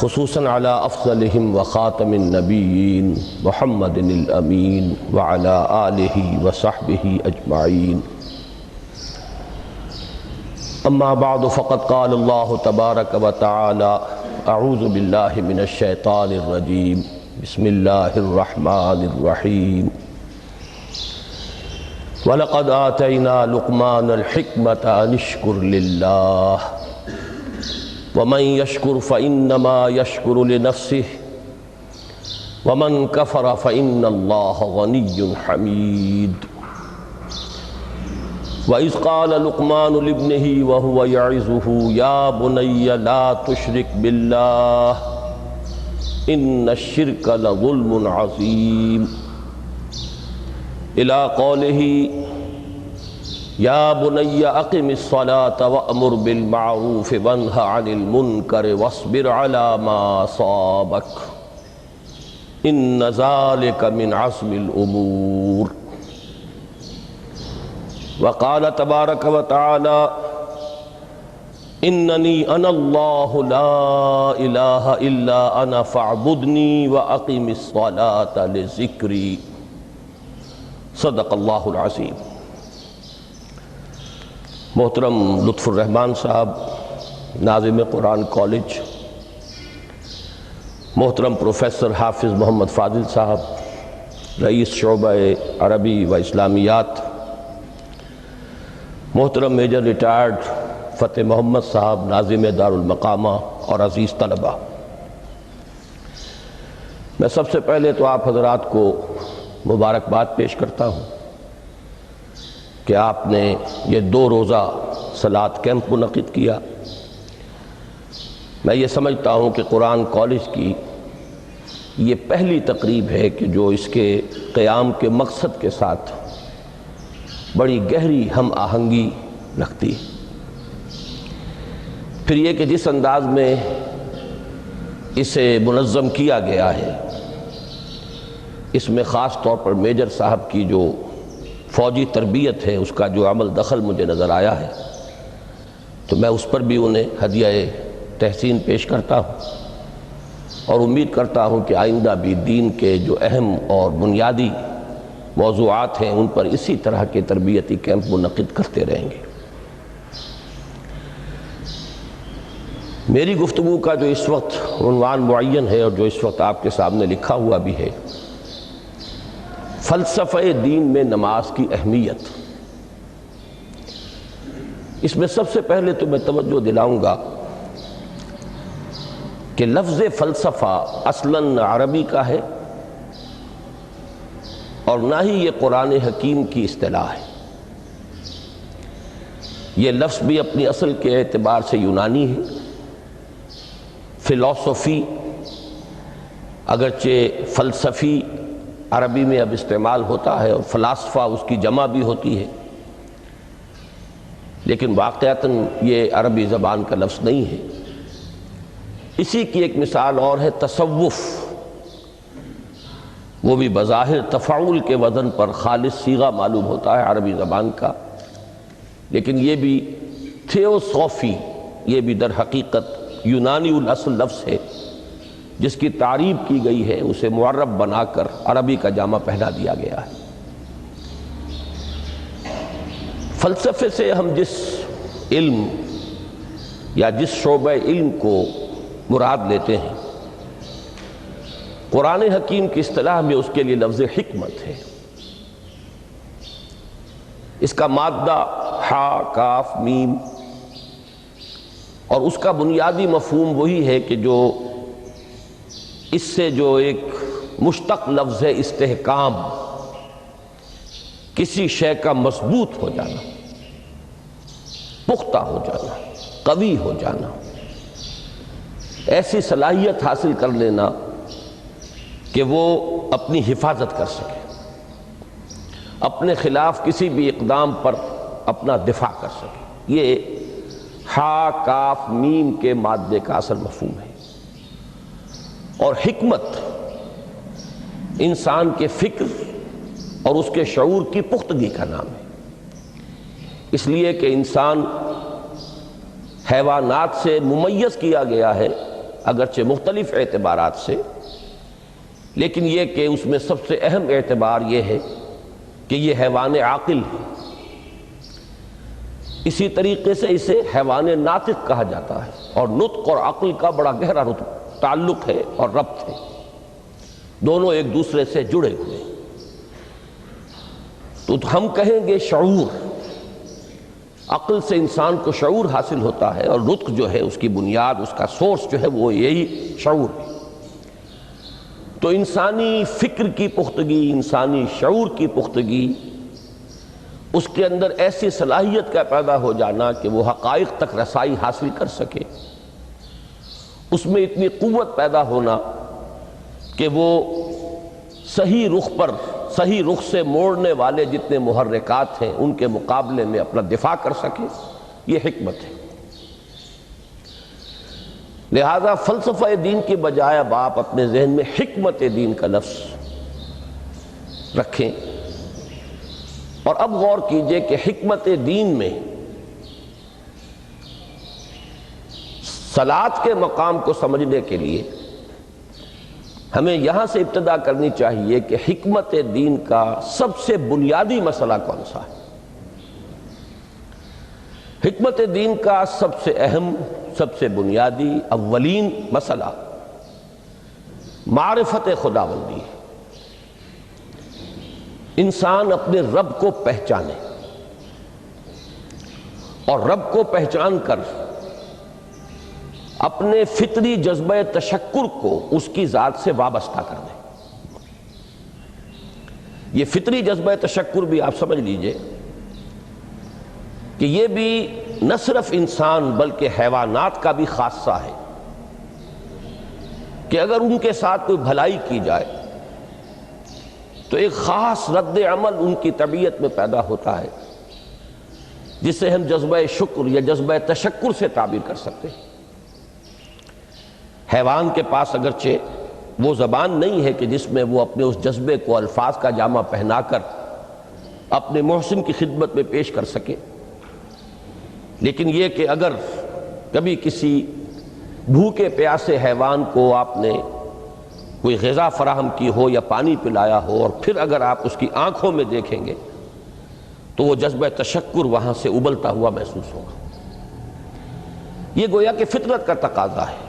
خصوصاً على افضلهم وخاتم النبیین محمد الامین وعلى آلہ وصحبہ اجمعین. اما بعد فقد قال اللہ تبارک وتعالی اعوذ باللہ من الشیطان الرجیم بسم اللہ الرحمن الرحیم. وَلَقَدْ آتَيْنَا لُقْمَانَ الْحِكْمَةَ أَنِ اشْكُرْ لِلَّهِ وَمَنْ يَشْكُرْ فَإِنَّمَا يَشْكُرُ لِنَفْسِهِ وَمَنْ كَفَرَ فَإِنَّ اللَّهَ غَنِيٌّ حَمِيدٌ. وَإِذْ قَالَ لُقْمَانُ لِابْنِهِ وَهُوَ يَعِظُهُ يَا بُنَيَّ لَا تُشْرِكْ بِاللَّهِ إِنَّ الشِّرْكَ لَظُلْمٌ عَظِيمٌ إِلَى قَوْلِهِ يَا بُنَيَّ أَقِمِ الصَّلَاةَ وَأْمُرْ بِالْمَعْرُوفِ وَانْهَ عَنِ الْمُنْكَرِ وَاصْبِرْ عَلَى مَا أَصَابَكَ إِنَّ ذَلِكَ مِنْ عَزْمِ الْأُمُورِ. وقال تبارک و تعالی اننی انا اللہ لا الہ الا انا فاعبدنی واقم الصلاۃ لذکری. صدق اللہ العظیم. محترم لطف الرحمان صاحب ناظم قرآن کالج، محترم پروفیسر حافظ محمد فاضل صاحب رئیس شعبہ عربی و اسلامیات، محترم میجر ریٹائرڈ فتح محمد صاحب ناظم دارالمقامہ اور عزیز طلبہ، میں سب سے پہلے تو آپ حضرات کو مبارکباد پیش کرتا ہوں کہ آپ نے یہ 2 روزہ صلاۃ کیمپ منعقد کیا. میں یہ سمجھتا ہوں کہ قرآن کالج کی یہ پہلی تقریب ہے کہ جو اس کے قیام کے مقصد کے ساتھ بڑی گہری ہم آہنگی رکھتی. پھر یہ کہ جس انداز میں اسے منظم کیا گیا ہے، اس میں خاص طور پر میجر صاحب کی جو فوجی تربیت ہے اس کا جو عمل دخل مجھے نظر آیا ہے، تو میں اس پر بھی انہیں ہدیہ تحسین پیش کرتا ہوں اور امید کرتا ہوں کہ آئندہ بھی دین کے جو اہم اور بنیادی موضوعات ہیں ان پر اسی طرح کے تربیتی کیمپ منعقد کرتے رہیں گے. میری گفتگو کا جو اس وقت عنوان معین ہے اور جو اس وقت آپ کے سامنے لکھا ہوا بھی ہے، فلسفہ دین میں نماز کی اہمیت. اس میں سب سے پہلے تو میں توجہ دلاؤں گا کہ لفظ فلسفہ اصلاً عربی کا ہے اور نہ ہی یہ قرآن حکیم کی اصطلاح ہے. یہ لفظ بھی اپنی اصل کے اعتبار سے یونانی ہے. فلسفی اگرچہ فلسفی عربی میں اب استعمال ہوتا ہے اور فلاسفہ اس کی جمع بھی ہوتی ہے، لیکن واقعتاً یہ عربی زبان کا لفظ نہیں ہے. اسی کی ایک مثال اور ہے تصوف. وہ بھی بظاہر تفاعل کے وزن پر خالص صیغہ معلوم ہوتا ہے عربی زبان کا، لیکن یہ بھی تھیوسوفی، یہ بھی در حقیقت یونانی الاصل لفظ ہے جس کی تعریب کی گئی ہے، اسے معرب بنا کر عربی کا جامہ پہنا دیا گیا ہے. فلسفے سے ہم جس علم یا جس شعبہ علم کو مراد لیتے ہیں، قرآن حکیم کی اصطلاح میں اس کے لیے لفظ حکمت ہے. اس کا مادہ ہا کاف میم، اور اس کا بنیادی مفہوم وہی ہے کہ جو اس سے جو ایک مشتق لفظ ہے استحکام، کسی شے کا مضبوط ہو جانا، پختہ ہو جانا، قوی ہو جانا، ایسی صلاحیت حاصل کر لینا کہ وہ اپنی حفاظت کر سکے، اپنے خلاف کسی بھی اقدام پر اپنا دفاع کر سکے. یہ ہا کاف میم کے مادے کا اصل مفہوم ہے. اور حکمت انسان کے فکر اور اس کے شعور کی پختگی کا نام ہے. اس لیے کہ انسان حیوانات سے ممیز کیا گیا ہے اگرچہ مختلف اعتبارات سے، لیکن یہ کہ اس میں سب سے اہم اعتبار یہ ہے کہ یہ حیوان عاقل ہے۔ اسی طریقے سے اسے حیوان ناطق کہا جاتا ہے، اور نطق اور عقل کا بڑا گہرا تعلق ہے اور ربط ہے، دونوں ایک دوسرے سے جڑے ہوئے ہیں۔ تو ہم کہیں گے شعور، عقل سے انسان کو شعور حاصل ہوتا ہے، اور نطق جو ہے اس کی بنیاد، اس کا سورس جو ہے وہ یہی شعور ہے۔ تو انسانی فکر کی پختگی، انسانی شعور کی پختگی، اس کے اندر ایسی صلاحیت کا پیدا ہو جانا کہ وہ حقائق تک رسائی حاصل کر سکے، اس میں اتنی قوت پیدا ہونا کہ وہ صحیح رخ پر، صحیح رخ سے موڑنے والے جتنے محرکات ہیں ان کے مقابلے میں اپنا دفاع کر سکے، یہ حکمت ہے۔ لہذا فلسفہ دین کی بجائے اب آپ اپنے ذہن میں حکمت دین کا لفظ رکھیں، اور اب غور کیجئے کہ حکمت دین میں صلاۃ کے مقام کو سمجھنے کے لیے ہمیں یہاں سے ابتدا کرنی چاہیے کہ حکمت دین کا سب سے بنیادی مسئلہ کون سا ہے۔ حکمت دین کا سب سے اہم، سب سے بنیادی، اولین مسئلہ معرفت خداوندی ہے۔ انسان اپنے رب کو پہچانے، اور رب کو پہچان کر اپنے فطری جذبہ تشکر کو اس کی ذات سے وابستہ کر دیں۔ یہ فطری جذبہ تشکر بھی آپ سمجھ لیجئے کہ یہ بھی نہ صرف انسان بلکہ حیوانات کا بھی خاصہ ہے، کہ اگر ان کے ساتھ کوئی بھلائی کی جائے تو ایک خاص رد عمل ان کی طبیعت میں پیدا ہوتا ہے، جسے ہم جذبہ شکر یا جذبہ تشکر سے تعبیر کر سکتے ہیں۔ حیوان کے پاس اگرچہ وہ زبان نہیں ہے کہ جس میں وہ اپنے اس جذبے کو الفاظ کا جامہ پہنا کر اپنے محسن کی خدمت میں پیش کر سکے، لیکن یہ کہ اگر کبھی کسی بھوکے پیاسے حیوان کو آپ نے کوئی غذا فراہم کی ہو یا پانی پلایا ہو، اور پھر اگر آپ اس کی آنکھوں میں دیکھیں گے تو وہ جذبہ تشکر وہاں سے ابلتا ہوا محسوس ہوگا۔ یہ گویا کہ فطرت کا تقاضا ہے۔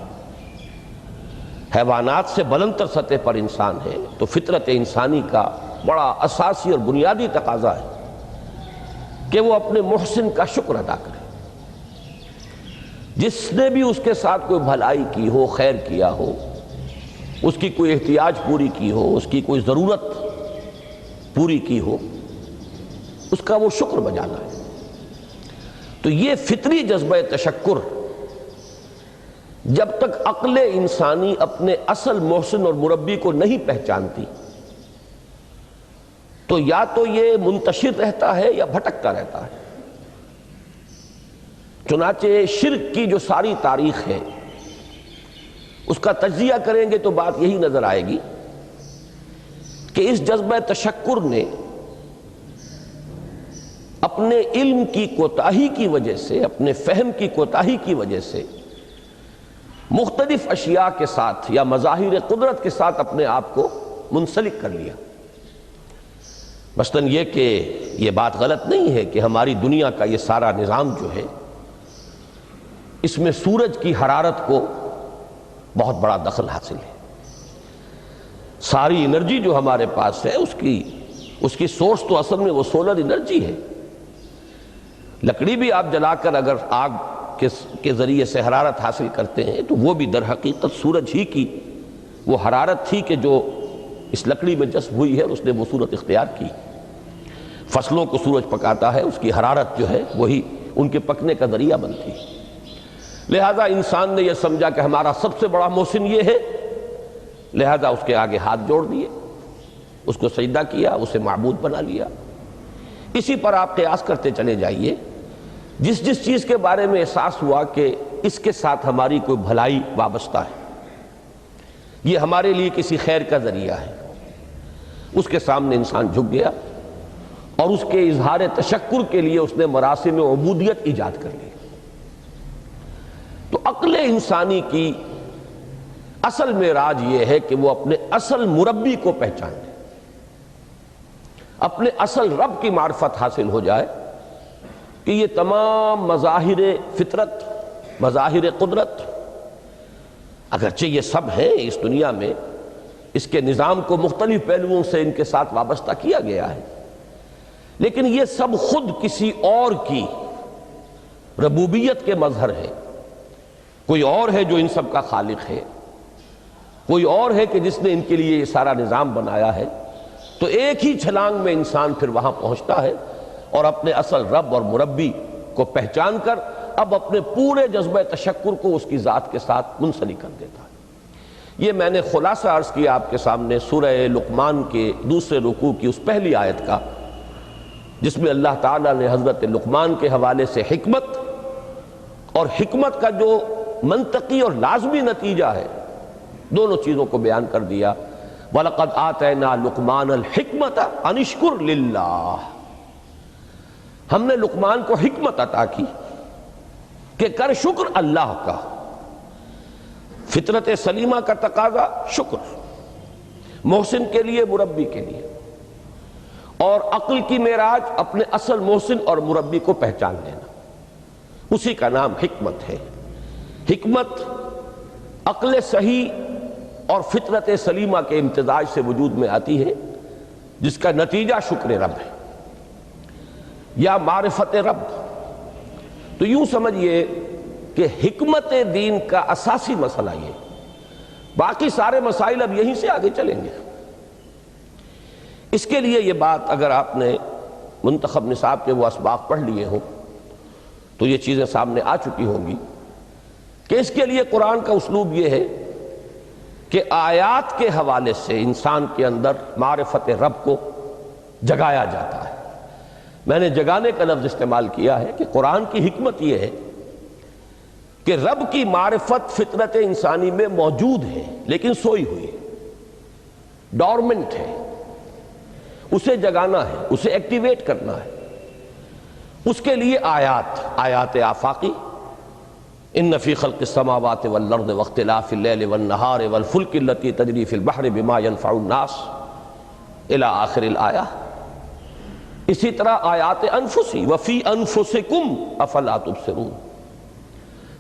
حیوانات سے بلندتر سطح پر انسان ہے، تو فطرت انسانی کا بڑا اساسی اور بنیادی تقاضا ہے کہ وہ اپنے محسن کا شکر ادا کرے، جس نے بھی اس کے ساتھ کوئی بھلائی کی ہو، خیر کیا ہو، اس کی کوئی احتیاج پوری کی ہو، اس کی کوئی ضرورت پوری کی ہو، اس کا وہ شکر بجانا ہے۔ تو یہ فطری جذبہ تشکر جب تک عقل انسانی اپنے اصل محسن اور مربی کو نہیں پہچانتی تو یا تو یہ منتشر رہتا ہے یا بھٹکتا رہتا ہے۔ چنانچہ شرک کی جو ساری تاریخ ہے اس کا تجزیہ کریں گے تو بات یہی نظر آئے گی کہ اس جذبہ تشکر نے اپنے علم کی کوتاہی کی وجہ سے، اپنے فہم کی کوتاہی کی وجہ سے مختلف اشیاء کے ساتھ یا مظاہر قدرت کے ساتھ اپنے آپ کو منسلک کر لیا۔ مثلاً یہ کہ یہ بات غلط نہیں ہے کہ ہماری دنیا کا یہ سارا نظام جو ہے اس میں سورج کی حرارت کو بہت بڑا دخل حاصل ہے۔ ساری انرجی جو ہمارے پاس ہے اس کی سورس تو اصل میں وہ سولر انرجی ہے۔ لکڑی بھی آپ جلا کر اگر آگ کے ذریعے سے حرارت حاصل کرتے ہیں تو وہ بھی در حقیقت سورج ہی کی وہ حرارت تھی کہ جو اس لکڑی میں جذب ہوئی ہے، اس نے وہ صورت اختیار کی۔ فصلوں کو سورج پکاتا ہے، اس کی حرارت جو ہے وہی ان کے پکنے کا ذریعہ بنتی ہے۔ لہذا انسان نے یہ سمجھا کہ ہمارا سب سے بڑا محسن یہ ہے، لہذا اس کے آگے ہاتھ جوڑ دیے، اس کو سجدہ کیا، اسے معبود بنا لیا۔ اسی پر آپ قیاس کرتے چلے جائیے، جس جس چیز کے بارے میں احساس ہوا کہ اس کے ساتھ ہماری کوئی بھلائی وابستہ ہے، یہ ہمارے لیے کسی خیر کا ذریعہ ہے، اس کے سامنے انسان جھک گیا اور اس کے اظہار تشکر کے لیے اس نے مراسم عبودیت ایجاد کر لی۔ تو عقل انسانی کی اصل معراج یہ ہے کہ وہ اپنے اصل مربی کو پہچان لے، اپنے اصل رب کی معرفت حاصل ہو جائے کہ یہ تمام مظاہر فطرت، مظاہر قدرت، اگرچہ یہ سب ہیں اس دنیا میں، اس کے نظام کو مختلف پہلوؤں سے ان کے ساتھ وابستہ کیا گیا ہے، لیکن یہ سب خود کسی اور کی ربوبیت کے مظہر ہے۔ کوئی اور ہے جو ان سب کا خالق ہے، کوئی اور ہے کہ جس نے ان کے لیے یہ سارا نظام بنایا ہے۔ تو ایک ہی چھلانگ میں انسان پھر وہاں پہنچتا ہے اور اپنے اصل رب اور مربی کو پہچان کر اب اپنے پورے جذبہ تشکر کو اس کی ذات کے ساتھ منسلک کر دیتا ہے۔ یہ میں نے خلاصہ عرض کیا آپ کے سامنے سورہ لقمان کے دوسرے رکوع کی اس پہلی آیت کا، جس میں اللہ تعالیٰ نے حضرت لقمان کے حوالے سے حکمت اور حکمت کا جو منطقی اور لازمی نتیجہ ہے، دونوں چیزوں کو بیان کر دیا۔ وَلَقَدْ آتَيْنَا لُقْمَانَ الْحِكْمَةَ أَنِ اشْكُرْ لِلَّهِ، ہم نے لقمان کو حکمت عطا کی کہ کر شکر اللہ کا۔ فطرت سلیمہ کا تقاضا شکر، محسن کے لیے، مربی کے لیے، اور عقل کی معراج اپنے اصل محسن اور مربی کو پہچان لینا، اسی کا نام حکمت ہے۔ حکمت عقل صحیح اور فطرت سلیمہ کے امتزاج سے وجود میں آتی ہے، جس کا نتیجہ شکر رب ہے یا معرفت رب۔ تو یوں سمجھئے کہ حکمت دین کا اساسی مسئلہ یہ، باقی سارے مسائل اب یہیں سے آگے چلیں گے۔ اس کے لیے یہ بات اگر آپ نے منتخب نصاب کے وہ اسباق پڑھ لیے ہوں تو یہ چیزیں سامنے آ چکی ہوں گی کہ اس کے لیے قرآن کا اسلوب یہ ہے کہ آیات کے حوالے سے انسان کے اندر معرفت رب کو جگایا جاتا ہے۔ میں نے جگانے کا لفظ استعمال کیا ہے کہ قرآن کی حکمت یہ ہے کہ رب کی معرفت فطرت انسانی میں موجود ہے لیکن سوئی ہوئی ہے، ڈورمنٹ ہے، اسے جگانا ہے، اسے ایکٹیویٹ کرنا ہے۔ اس کے لیے آیات آفاقی، ان فی خلق السماوات والارض واختلاف اللیل والنہار والفلک التی تجری فی البحر بما ينفع الناس الی آخر الآیہ۔ اسی طرح آیات انفسی وفی انفسکم افلا تبصرون،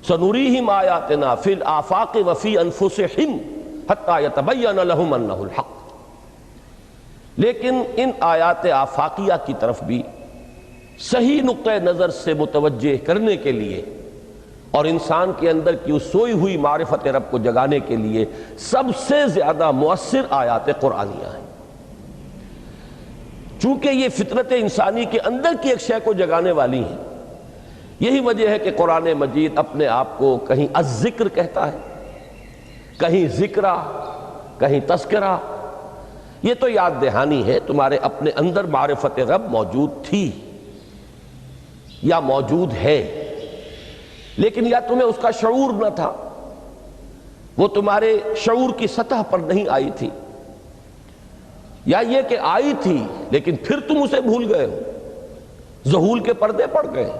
سنریہم آیاتنا فی الآفاق وفی انفسہم حتی یتبین لہم انہ الحق۔ لیکن ان آیات آفاقیہ کی طرف بھی صحیح نقطہ نظر سے متوجہ کرنے کے لیے اور انسان کے اندر کی اس سوئی ہوئی معرفت رب کو جگانے کے لیے سب سے زیادہ مؤثر آیات قرآنیہ ہیں، چونکہ یہ فطرت انسانی کے اندر کی ایک شے کو جگانے والی ہیں۔ یہی وجہ ہے کہ قرآن مجید اپنے آپ کو کہیں الذکر کہتا ہے، کہیں ذکرہ، کہیں تذکرہ۔ یہ تو یاد دہانی ہے، تمہارے اپنے اندر معرفت رب موجود تھی یا موجود ہے، لیکن یا تمہیں اس کا شعور نہ تھا، وہ تمہارے شعور کی سطح پر نہیں آئی تھی، یا یہ کہ آئی تھی لیکن پھر تم اسے بھول گئے ہو، ذہول کے پردے پڑ گئے۔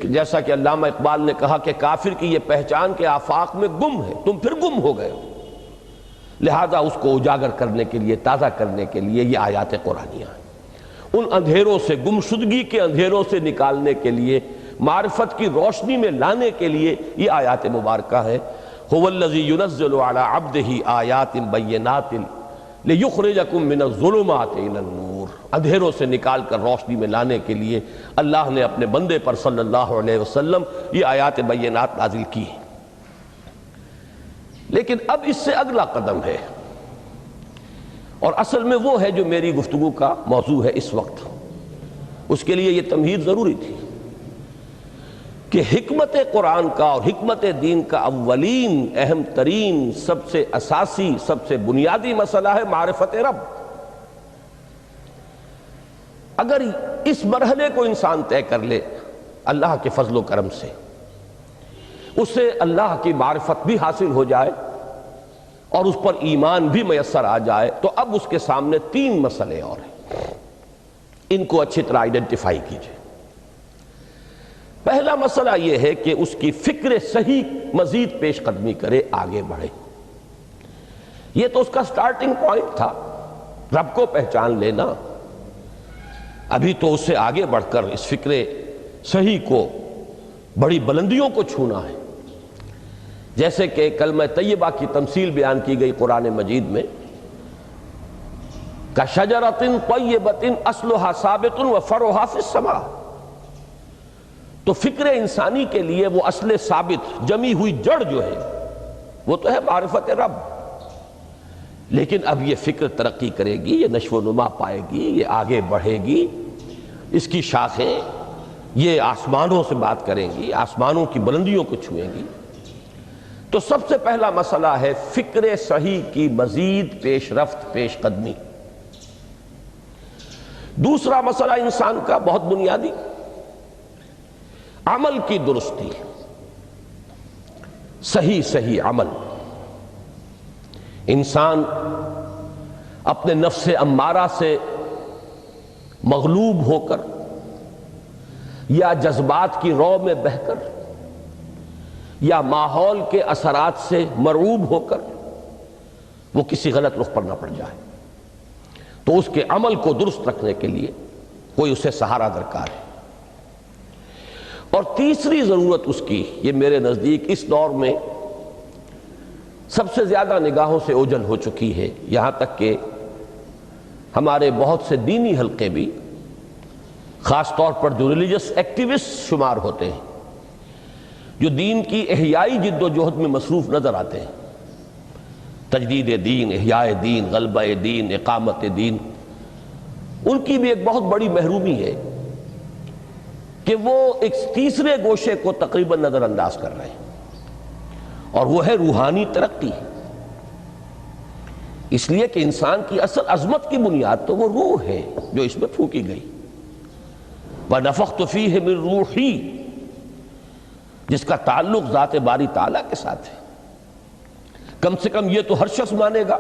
جیسا کہ علامہ اقبال نے کہا کہ کافر کی یہ پہچان کے آفاق میں گم ہے، تم پھر گم ہو گئے ہو۔ لہذا اس کو اجاگر کرنے کے لیے، تازہ کرنے کے لیے یہ آیات قرآنیہ ہیں، ان اندھیروں سے، گمشدگی کے اندھیروں سے نکالنے کے لیے، معرفت کی روشنی میں لانے کے لیے یہ آیات مبارکہ ہے۔ هو الذی ينزل على عبده آیات بینات لیخرجکم من الظلمات الی النور، اندھیروں سے نکال کر روشنی میں لانے کے لیے اللہ نے اپنے بندے پر صلی اللہ علیہ وسلم یہ آیات بینات نازل کی ہیں۔ لیکن اب اس سے اگلا قدم ہے، اور اصل میں وہ ہے جو میری گفتگو کا موضوع ہے اس وقت۔ اس کے لیے یہ تمہید ضروری تھی کہ حکمت قرآن کا اور حکمت دین کا اولین، اہم ترین، سب سے اساسی، سب سے بنیادی مسئلہ ہے معرفت رب۔ اگر اس مرحلے کو انسان طے کر لے اللہ کے فضل و کرم سے، اسے اللہ کی معرفت بھی حاصل ہو جائے اور اس پر ایمان بھی میسر آ جائے، تو اب اس کے سامنے تین مسئلے اور ہیں، ان کو اچھی طرح آئیڈینٹیفائی کیجئے۔ پہلا مسئلہ یہ ہے کہ اس کی فکر صحیح مزید پیش قدمی کرے، آگے بڑھے۔ یہ تو اس کا سٹارٹنگ پوائنٹ تھا، رب کو پہچان لینا۔ ابھی تو اس سے آگے بڑھ کر اس فکر صحیح کو، بڑی بلندیوں کو چھونا ہے۔ جیسے کہ کلمہ طیبہ کی تمثیل بیان کی گئی قرآن مجید میں، کَشَجَرَةٍ طَیِّبَةٍ أَصْلُهَا ثَابِتٌ وَفَرْعُهَا فِي السَّمَاءِ۔ تو فکر انسانی کے لیے وہ اصل ثابت جمی ہوئی جڑ جو ہے وہ تو ہے معرفت رب، لیکن اب یہ فکر ترقی کرے گی، یہ نشو و نما پائے گی، یہ آگے بڑھے گی، اس کی شاخیں یہ آسمانوں سے بات کریں گی، آسمانوں کی بلندیوں کو چھوئیں گی۔ تو سب سے پہلا مسئلہ ہے فکر صحیح کی مزید پیش رفت، پیش قدمی۔ دوسرا مسئلہ انسان کا بہت بنیادی، عمل کی درستی، صحیح عمل۔ انسان اپنے نفس امارہ سے مغلوب ہو کر یا جذبات کی رو میں بہہ کر یا ماحول کے اثرات سے مرعوب ہو کر وہ کسی غلط رخ پر نہ پڑ جائے، تو اس کے عمل کو درست رکھنے کے لیے کوئی اسے سہارا درکار ہے۔ اور تیسری ضرورت اس کی، یہ میرے نزدیک اس دور میں سب سے زیادہ نگاہوں سے اوجھل ہو چکی ہے، یہاں تک کہ ہمارے بہت سے دینی حلقے بھی، خاص طور پر جو ریلیجس ایکٹیوسٹ شمار ہوتے ہیں، جو دین کی احیائی جد و جہد میں مصروف نظر آتے ہیں، تجدید دین، احیاء دین، غلبہ دین، اقامت دین، ان کی بھی ایک بہت بڑی محرومی ہے کہ وہ ایک تیسرے گوشے کو تقریباً نظر انداز کر رہے ہیں، اور وہ ہے روحانی ترقی۔ اس لیے کہ انسان کی اصل عظمت کی بنیاد تو وہ روح ہے جو اس میں پھونکی گئی، وَنَفَخْتُ فِيهِ مِن رُوحِي، جس کا تعلق ذات باری تعالیٰ کے ساتھ ہے۔ کم سے کم یہ تو ہر شخص مانے گا،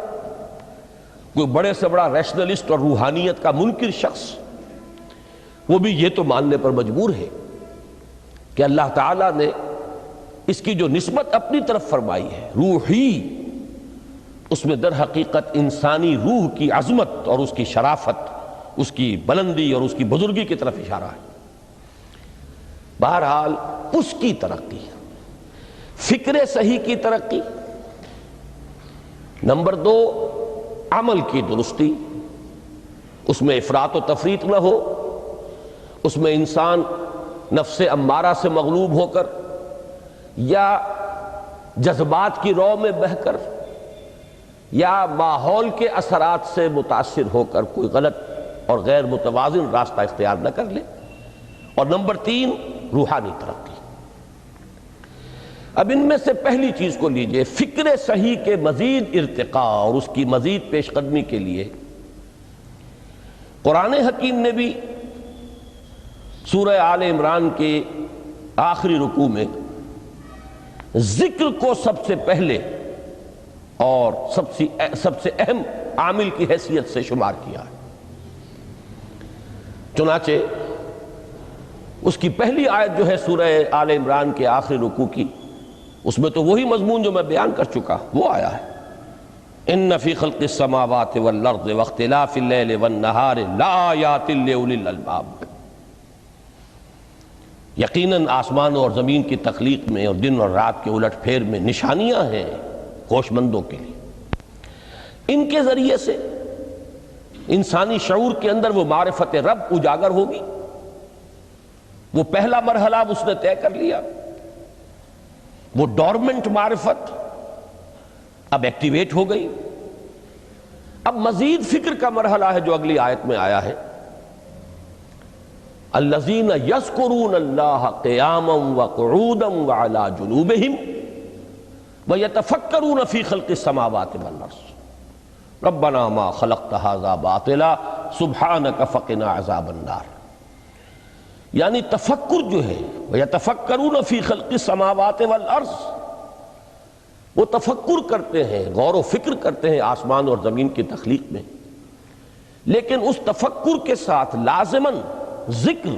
کوئی بڑے سے بڑا ریشنلسٹ اور روحانیت کا منکر شخص وہ بھی یہ تو ماننے پر مجبور ہے کہ اللہ تعالیٰ نے اس کی جو نسبت اپنی طرف فرمائی ہے، روحی، اس میں در حقیقت انسانی روح کی عظمت اور اس کی شرافت، اس کی بلندی اور اس کی بزرگی کی طرف اشارہ ہے۔ بہرحال اس کی ترقی، فکر صحیح کی ترقی۔ نمبر 2، عمل کی درستی، اس میں افراط و تفریط نہ ہو، اس میں انسان نفس امارہ سے مغلوب ہو کر یا جذبات کی رو میں بہہ کر یا ماحول کے اثرات سے متاثر ہو کر کوئی غلط اور غیر متوازن راستہ اختیار نہ کر لے۔ اور نمبر 3، روحانی ترقی۔ اب ان میں سے پہلی چیز کو لیجئے، فکر صحیح کے مزید ارتقاء اور اس کی مزید پیش قدمی کے لیے قرآن حکیم نے بھی سورہ آل عمران کے آخری رکوع میں ذکر کو سب سے پہلے اور سب سے اہم عامل کی حیثیت سے شمار کیا ہے۔ چنانچہ اس کی پہلی آیت جو ہے سورہ آل عمران کے آخری رکوع کی، اس میں تو وہی مضمون جو میں بیان کر چکا وہ آیا ہے، ان فی خلق السماوات والارض واختلاف اللیل والنہار لآیات لأولی الالباب۔ یقیناً آسمان اور زمین کی تخلیق میں اور دن اور رات کے الٹ پھیر میں نشانیاں ہیں ہوش مندوں کے لیے۔ ان کے ذریعے سے انسانی شعور کے اندر وہ معرفت رب اجاگر ہوگی۔ وہ پہلا مرحلہ اب اس نے طے کر لیا، وہ ڈورمنٹ معرفت اب ایکٹیویٹ ہو گئی۔ اب مزید فکر کا مرحلہ ہے جو اگلی آیت میں آیا ہے، الذین یذکرون اللہ قیاما وقعودا وعلی جنوبہم ویتفکرون فی خلق السماوات والارض ربنا ما خلقت ھذا باطلا سبحانک فقنا عذاب النار۔ یعنی تفکر جو ہے، ویتفکرون فی خلق السماوات والارض، وہ تفکر کرتے ہیں، غور و فکر کرتے ہیں آسمان اور زمین کی تخلیق میں، لیکن اس تفکر کے ساتھ لازماً ذکر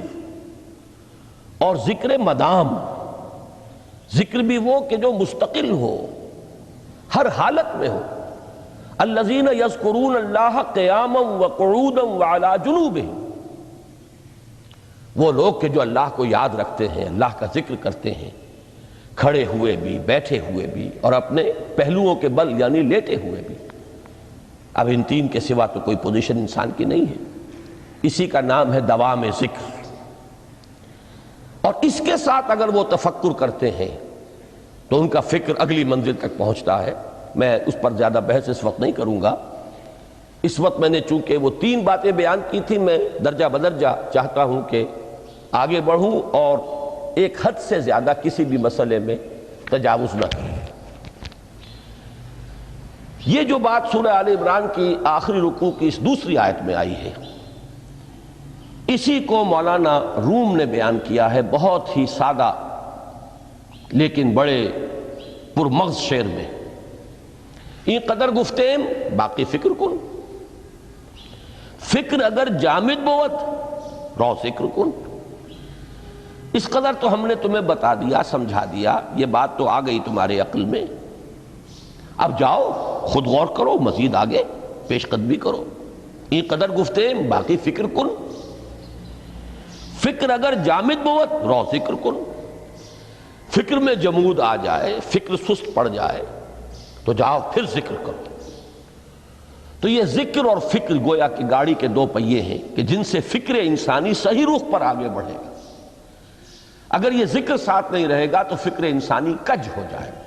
اور ذکر مدام، ذکر بھی وہ کہ جو مستقل ہو، ہر حالت میں ہو۔ الذین یذکرون اللہ قیاما وقعودا وعلی جنوبہم، وہ لوگ کہ جو اللہ کو یاد رکھتے ہیں، اللہ کا ذکر کرتے ہیں، کھڑے ہوئے بھی، بیٹھے ہوئے بھی، اور اپنے پہلوؤں کے بل یعنی لیٹے ہوئے بھی۔ اب ان تین کے سوا تو کوئی پوزیشن انسان کی نہیں ہے، اسی کا نام ہے دوام ذکر۔ اور اس کے ساتھ اگر وہ تفکر کرتے ہیں تو ان کا فکر اگلی منزل تک پہنچتا ہے۔ میں اس پر زیادہ بحث اس وقت نہیں کروں گا، اس وقت میں نے چونکہ وہ تین باتیں بیان کی تھی، میں درجہ بدرجہ چاہتا ہوں کہ آگے بڑھوں اور ایک حد سے زیادہ کسی بھی مسئلے میں تجاوز نہ کروں۔ یہ جو بات سورہ آل عمران کی آخری رکوع کی اس دوسری آیت میں آئی ہے، اسی کو مولانا روم نے بیان کیا ہے بہت ہی سادہ لیکن بڑے پرمغز شعر میں۔ این قدر گفتیم باقی فکر کن، فکر اگر جامد بوت رو ذکر کن۔ اس قدر تو ہم نے تمہیں بتا دیا، سمجھا دیا، یہ بات تو آ گئی تمہارے عقل میں، اب جاؤ خود غور کرو، مزید آگے پیش قدمی کرو۔ این قدر گفتیم باقی فکر کن، فکر اگر جامد بوت رو ذکر کن۔ فکر میں جمود آ جائے، فکر سست پڑ جائے تو جاؤ پھر ذکر کرو۔ تو یہ ذکر اور فکر گویا کہ گاڑی کے دو پہیے ہیں کہ جن سے فکر انسانی صحیح رخ پر آگے بڑھے گا۔ اگر یہ ذکر ساتھ نہیں رہے گا تو فکر انسانی کج ہو جائے گا۔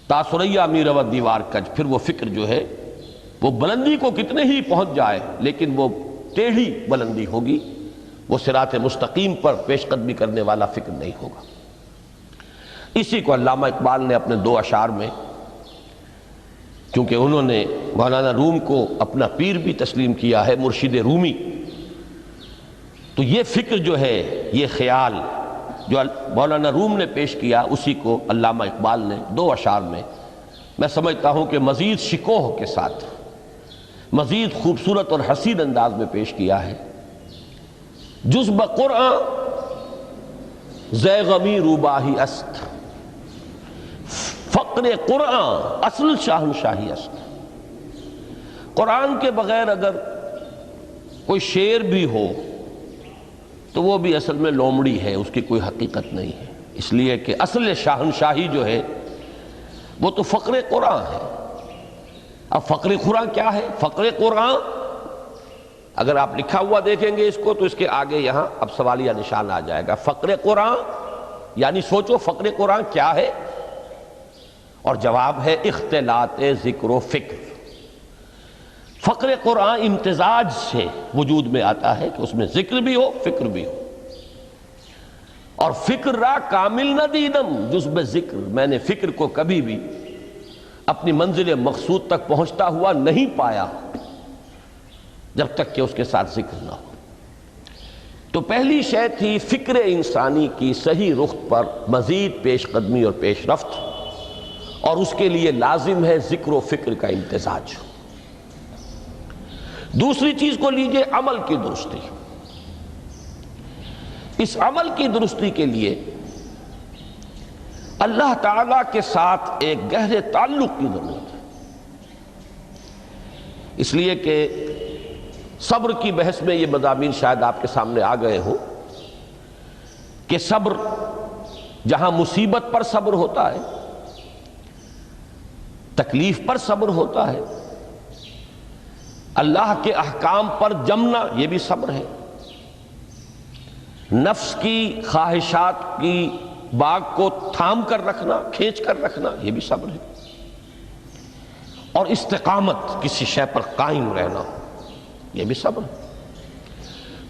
تا ثریا می رود دیوار کج، پھر وہ فکر جو ہے وہ بلندی کو کتنے ہی پہنچ جائے لیکن وہ ٹیڑھی بلندی ہوگی، وہ صراط مستقیم پر پیش قدمی کرنے والا فکر نہیں ہوگا۔ اسی کو علامہ اقبال نے اپنے دو اشعار میں، چونکہ انہوں نے مولانا روم کو اپنا پیر بھی تسلیم کیا ہے، مرشد رومی، تو یہ فکر جو ہے، یہ خیال جو مولانا روم نے پیش کیا، اسی کو علامہ اقبال نے دو اشعار میں میں سمجھتا ہوں کہ مزید شکوہ کے ساتھ، مزید خوبصورت اور حسین انداز میں پیش کیا ہے۔ جز بقرآن زے غمی روباہی است، فقر قرآن اصل شاہنشاہی است۔ قرآن کے بغیر اگر کوئی شعر بھی ہو تو وہ بھی اصل میں لومڑی ہے، اس کی کوئی حقیقت نہیں ہے، اس لیے کہ اصل شاہنشاہی جو ہے وہ تو فقر قرآن ہے۔ اب فقر قرآن کیا ہے؟ فقر قرآن اگر آپ لکھا ہوا دیکھیں گے اس کو تو اس کے آگے یہاں اب سوالیہ نشان آ جائے گا۔ فقر قرآن یعنی سوچو فقر قرآن کیا ہے، اور جواب ہے اختلاط ذکر و فکر۔ فقر قرآن امتزاج سے وجود میں آتا ہے کہ اس میں ذکر بھی ہو، فکر بھی ہو۔ اور فکر را کامل نہ دیدم جز بے ذکر، میں نے فکر کو کبھی بھی اپنی منزل مقصود تک پہنچتا ہوا نہیں پایا جب تک کہ اس کے ساتھ ذکر نہ ہو۔ تو پہلی شے تھی فکر انسانی کی صحیح رخ پر مزید پیش قدمی اور پیش رفت، اور اس کے لیے لازم ہے ذکر و فکر کا امتزاج۔ دوسری چیز کو لیجئے عمل کی درستی۔ اس عمل کی درستی کے لیے اللہ تعالیٰ کے ساتھ ایک گہرے تعلق کی ضرورت ہے، اس لیے کہ صبر کی بحث میں یہ مضامین شاید آپ کے سامنے آ گئے ہوں کہ صبر جہاں مصیبت پر صبر ہوتا ہے، تکلیف پر صبر ہوتا ہے، اللہ کے احکام پر جمنا یہ بھی صبر ہے، نفس کی خواہشات کی باغ کو تھام کر رکھنا، کھینچ کر رکھنا یہ بھی صبر ہے، اور استقامت کسی شے پر قائم رہنا یہ بھی صبر ہے۔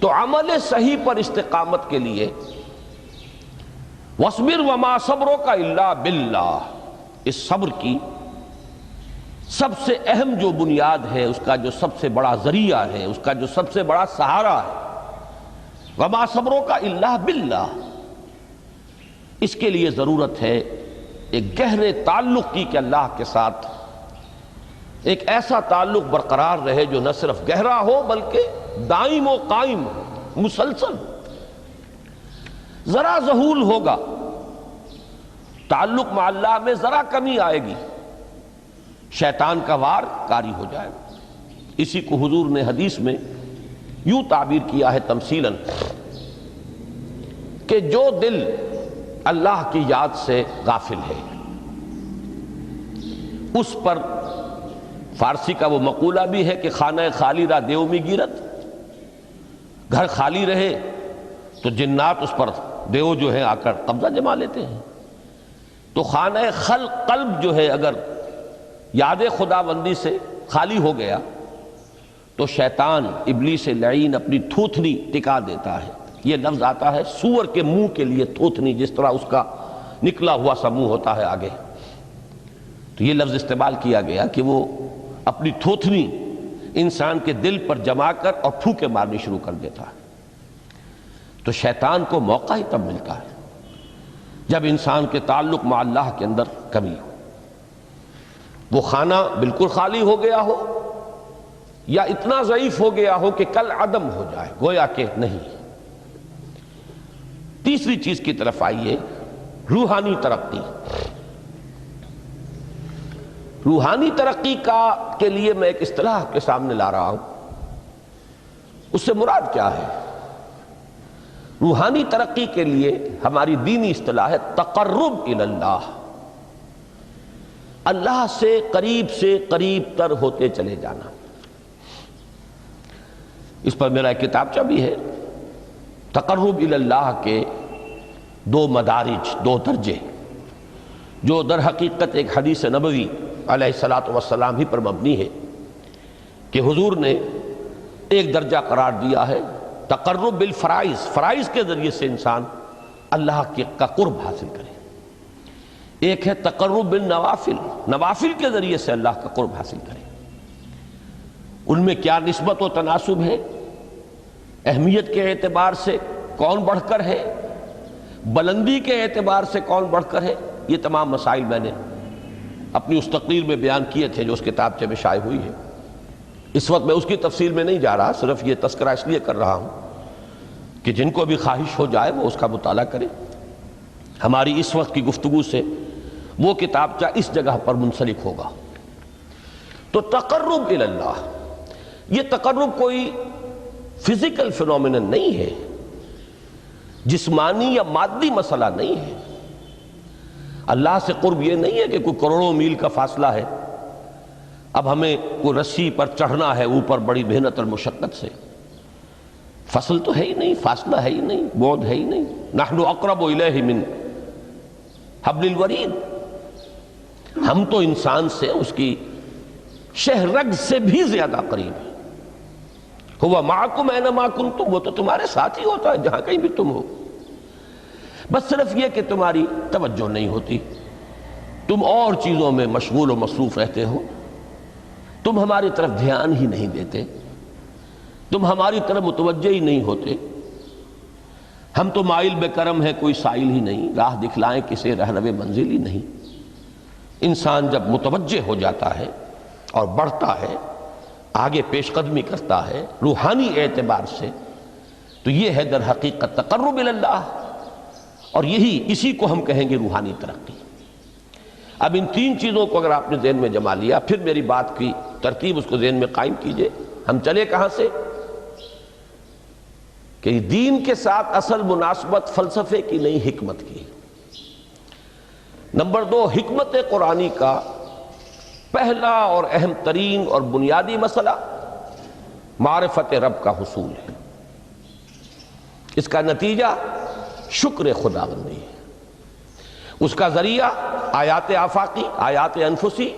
تو عمل صحیح پر استقامت کے لیے وَاصْبِرْ وَمَا صَبْرُكَ إِلَّا بِاللَّهِ، اس صبر کی سب سے اہم جو بنیاد ہے، اس کا جو سب سے بڑا ذریعہ ہے، اس کا جو سب سے بڑا سہارا ہے، وَمَا صَبْرُكَ إِلَّا بِاللَّهِ، اس کے لیے ضرورت ہے ایک گہرے تعلق کی کہ اللہ کے ساتھ ایک ایسا تعلق برقرار رہے جو نہ صرف گہرا ہو بلکہ دائم و قائم ہو، مسلسل ہو۔ ذرا ذہول ہوگا، تعلق مع اللہ میں ذرا کمی آئے گی، شیطان کا وار کاری ہو جائے گا۔ اسی کو حضور نے حدیث میں یوں تعبیر کیا ہے تمثیلاً کہ جو دل اللہ کی یاد سے غافل ہے اس پر، فارسی کا وہ مقولہ بھی ہے کہ خانہ خالی را دیو می گیرت، گھر خالی رہے تو جنات اس پر دیو جو ہے آ کر قبضہ جما لیتے ہیں۔ تو خانہ قلب جو ہے اگر یاد خدا بندی سے خالی ہو گیا تو شیطان ابلیس لعین اپنی تھوتنی ٹکا دیتا ہے۔ یہ لفظ آتا ہے سور کے منہ کے لیے تھوتنی، جس طرح اس کا نکلا ہوا سا منہ ہوتا ہے آگے، تو یہ لفظ استعمال کیا گیا کہ وہ اپنی تھوتنی انسان کے دل پر جما کر اور پھوکے مارنی شروع کر دیتا ہے۔ تو شیطان کو موقع ہی تب ملتا ہے جب انسان کے تعلق مع اللہ کے اندر کمی ہو، وہ خانہ بالکل خالی ہو گیا ہو یا اتنا ضعیف ہو گیا ہو کہ کل عدم ہو جائے، گویا کہ نہیں۔ تیسری چیز کی طرف آئیے، روحانی ترقی۔ روحانی ترقی کے لیے میں ایک اصطلاح کے سامنے لا رہا ہوں، اس سے مراد کیا ہے؟ روحانی ترقی کے لیے ہماری دینی اصطلاح ہے تقرب الی اللہ، اللہ سے قریب تر ہوتے چلے جانا۔ اس پر میرا ایک کتابچہ بھی ہے، تقرب الی اللہ کے دو مدارج، دو درجے، جو در حقیقت ایک حدیث نبوی علیہ الصلوۃ والسلام ہی پر مبنی ہے کہ حضور نے ایک درجہ قرار دیا ہے تقرب بالفرائض، فرائض کے ذریعے سے انسان اللہ کا قرب حاصل کرے۔ ایک ہے تقرب بالنوافل، نوافل کے ذریعے سے اللہ کا قرب حاصل کرے۔ ان میں کیا نسبت و تناسب ہے، اہمیت کے اعتبار سے کون بڑھ کر ہے، بلندی کے اعتبار سے کون بڑھ کر ہے، یہ تمام مسائل میں نے اپنی اس تقریر میں بیان کیے تھے جو اس کتابچے میں شائع ہوئی ہے۔ اس وقت میں اس کی تفصیل میں نہیں جا رہا، صرف یہ تذکرہ اس لیے کر رہا ہوں کہ جن کو بھی خواہش ہو جائے وہ اس کا مطالعہ کرے۔ ہماری اس وقت کی گفتگو سے وہ کتابچہ اس جگہ پر منسلک ہوگا۔ تو تقرب الی اللہ، یہ تقرب کوئی فزیکل فینومینن نہیں ہے، جسمانی یا مادی مسئلہ نہیں ہے۔ اللہ سے قرب یہ نہیں ہے کہ کوئی کروڑوں میل کا فاصلہ ہے، اب ہمیں کوئی رسی پر چڑھنا ہے اوپر بڑی محنت اور مشقت سے۔ فصل تو ہے ہی نہیں، فاصلہ ہے ہی نہیں، بعد ہے ہی نہیں۔ نحن اقرب الیہ من حبل الورید، ہم تو انسان سے اس کی شہرگ سے بھی زیادہ قریب ہیں۔ ہوا معکم اینما کنتم، وہ تو تمہارے ساتھ ہی ہوتا ہے جہاں کہیں بھی تم ہو، بس صرف یہ کہ تمہاری توجہ نہیں ہوتی، تم اور چیزوں میں مشغول و مصروف رہتے ہو، تم ہماری طرف دھیان ہی نہیں دیتے، تم ہماری طرف متوجہ ہی نہیں ہوتے۔ ہم تو مائل بے کرم ہے، کوئی سائل ہی نہیں، راہ دکھلائیں کسے رہنو منزل ہی نہیں۔ انسان جب متوجہ ہو جاتا ہے اور بڑھتا ہے، آگے پیش قدمی کرتا ہے روحانی اعتبار سے، تو یہ ہے در حقیقت تقرب الی اللہ، اور اسی کو ہم کہیں گے روحانی ترقی۔ اب ان تین چیزوں کو اگر آپ نے ذہن میں جما لیا، پھر میری بات کی ترتیب اس کو ذہن میں قائم کیجئے۔ ہم چلے کہاں سے کہ دین کے ساتھ اصل مناسبت فلسفے کی نہیں، حکمت کی۔ نمبر 2، حکمت قرآنی کا پہلا اور اہم ترین اور بنیادی مسئلہ معرفت رب کا حصول ہے۔ اس کا نتیجہ شکر خداوندی ہے، اس کا ذریعہ آیات آفاقی، آیات انفسی،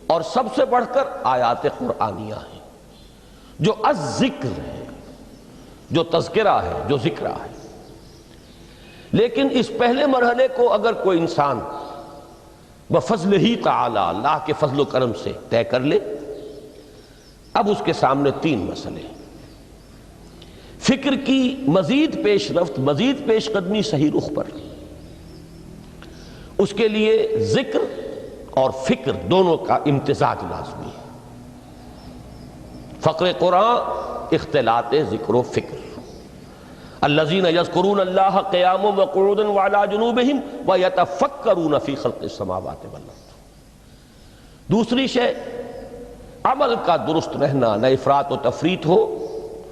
اور سب سے بڑھ کر آیات قرآنیہ ہیں جو الذکر ہے، جو تذکرہ ہے، جو ذکرہ ہے۔ لیکن اس پہلے مرحلے کو اگر کوئی انسان بفضل ہی تعالی، اللہ کے فضل و کرم سے طے کر لے، اب اس کے سامنے تین مسئلے، فکر کی مزید پیش رفت، مزید پیش قدمی صحیح رخ پر، اس کے لیے ذکر اور فکر دونوں کا امتزاج لازمی ہے۔ فقر قرآن اختلاط ذکر و فکر، الذین یذکرون اللہ قیاما وقعودا وعلی جنوبہم ویتفکرون فی خلق السماوات والارض۔ دوسری شے عمل کا درست رہنا، نہ افراط و تفریط ہو،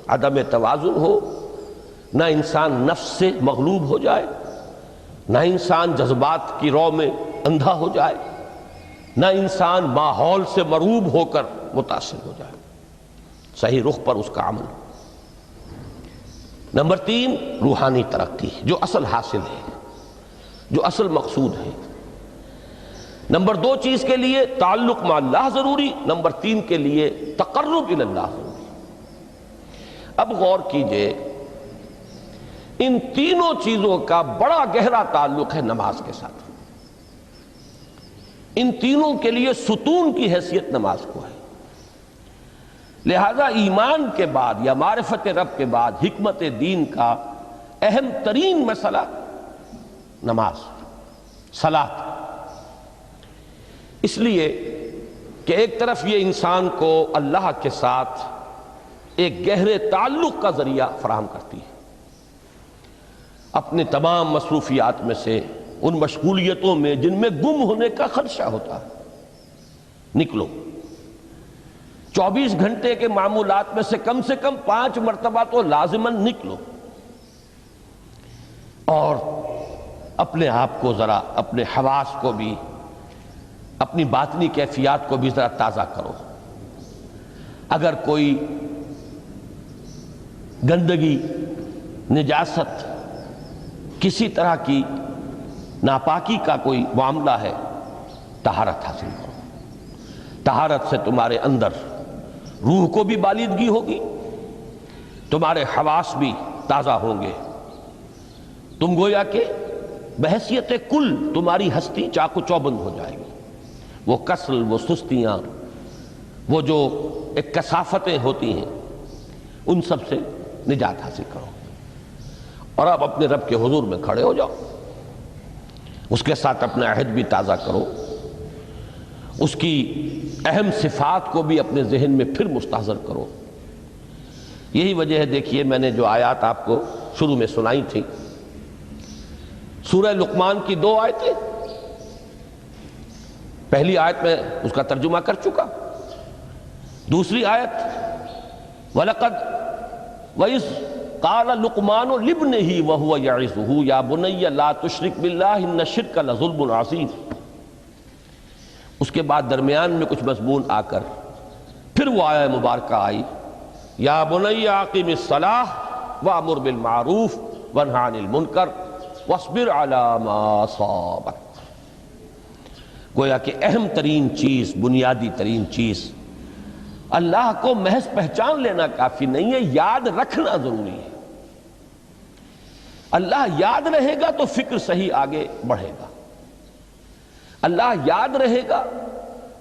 عدم توازن ہو، نہ انسان نفس سے مغلوب ہو جائے، نہ انسان جذبات کی رو میں اندھا ہو جائے، نہ انسان ماحول سے مرعوب ہو کر متاثر ہو جائے، صحیح رخ پر اس کا عمل۔ نمبر 3 روحانی ترقی، جو اصل حاصل ہے، جو اصل مقصود ہے۔ نمبر 2 چیز کے لیے تعلق مع اللہ ضروری، نمبر 3 کے لیے تقرب الی اللہ ضروری۔ اب غور کیجئے، ان تینوں چیزوں کا بڑا گہرا تعلق ہے نماز کے ساتھ۔ ان تینوں کے لیے ستون کی حیثیت نماز کو ہے، لہذا ایمان کے بعد یا معرفت رب کے بعد حکمت دین کا اہم ترین مسئلہ نماز، صلاۃ۔ اس لیے کہ ایک طرف یہ انسان کو اللہ کے ساتھ ایک گہرے تعلق کا ذریعہ فراہم کرتی ہے، اپنے تمام مصروفیات میں سے، ان مشغولیتوں میں جن میں گم ہونے کا خدشہ ہوتا ہے، نکلو۔ 24 گھنٹے کے معمولات میں سے کم 5 مرتبہ تو لازماً نکلو، اور اپنے آپ کو ذرا، اپنے حواس کو بھی، اپنی باطنی کیفیات کو بھی ذرا تازہ کرو۔ اگر کوئی گندگی، نجاست، کسی طرح کی ناپاکی کا کوئی معاملہ ہے، طہارت حاصل کرو۔ طہارت سے تمہارے اندر روح کو بھی بالیدگی ہوگی، تمہارے حواس بھی تازہ ہوں گے، تم گویا کہ بحیثیت کل تمہاری ہستی چاق و چوبند ہو جائے گی۔ وہ کسل، وہ سستیاں، وہ جو ایک کثافتیں ہوتی ہیں، ان سب سے نجات حاصل کرو، اور اب اپنے رب کے حضور میں کھڑے ہو جاؤ، اس کے ساتھ اپنا عہد بھی تازہ کرو، اس کی اہم صفات کو بھی اپنے ذہن میں پھر مستحضر کرو۔ یہی وجہ ہے، دیکھیے میں نے جو آیات آپ کو شروع میں سنائی تھی، سورہ لقمان کی 2 آیتیں، پہلی آیت میں اس کا ترجمہ کر چکا، دوسری آیت وَلَقَدْ وَإِذْ قَالَ لُقْمَانُ لِابْنِهِ وَهُوَ يَعِظُهُ يَا بُنَيَّ لَا تُشْرِكْ بِاللَّهِ إِنَّ الشِّرْكَ لَظُلْمٌ عَظِيمٌ۔ اس کے بعد درمیان میں کچھ مضمون آ کر پھر وہ آیہ مبارکہ آئی، یا بنی اقم الصلاۃ وامر بالمعروف وانہ عن المنکر واصبر علی ما اصابک۔ گویا کہ اہم ترین چیز، بنیادی ترین چیز، اللہ کو محض پہچان لینا کافی نہیں ہے، یاد رکھنا ضروری ہے۔ اللہ یاد رہے گا تو فکر صحیح آگے بڑھے گا، اللہ یاد رہے گا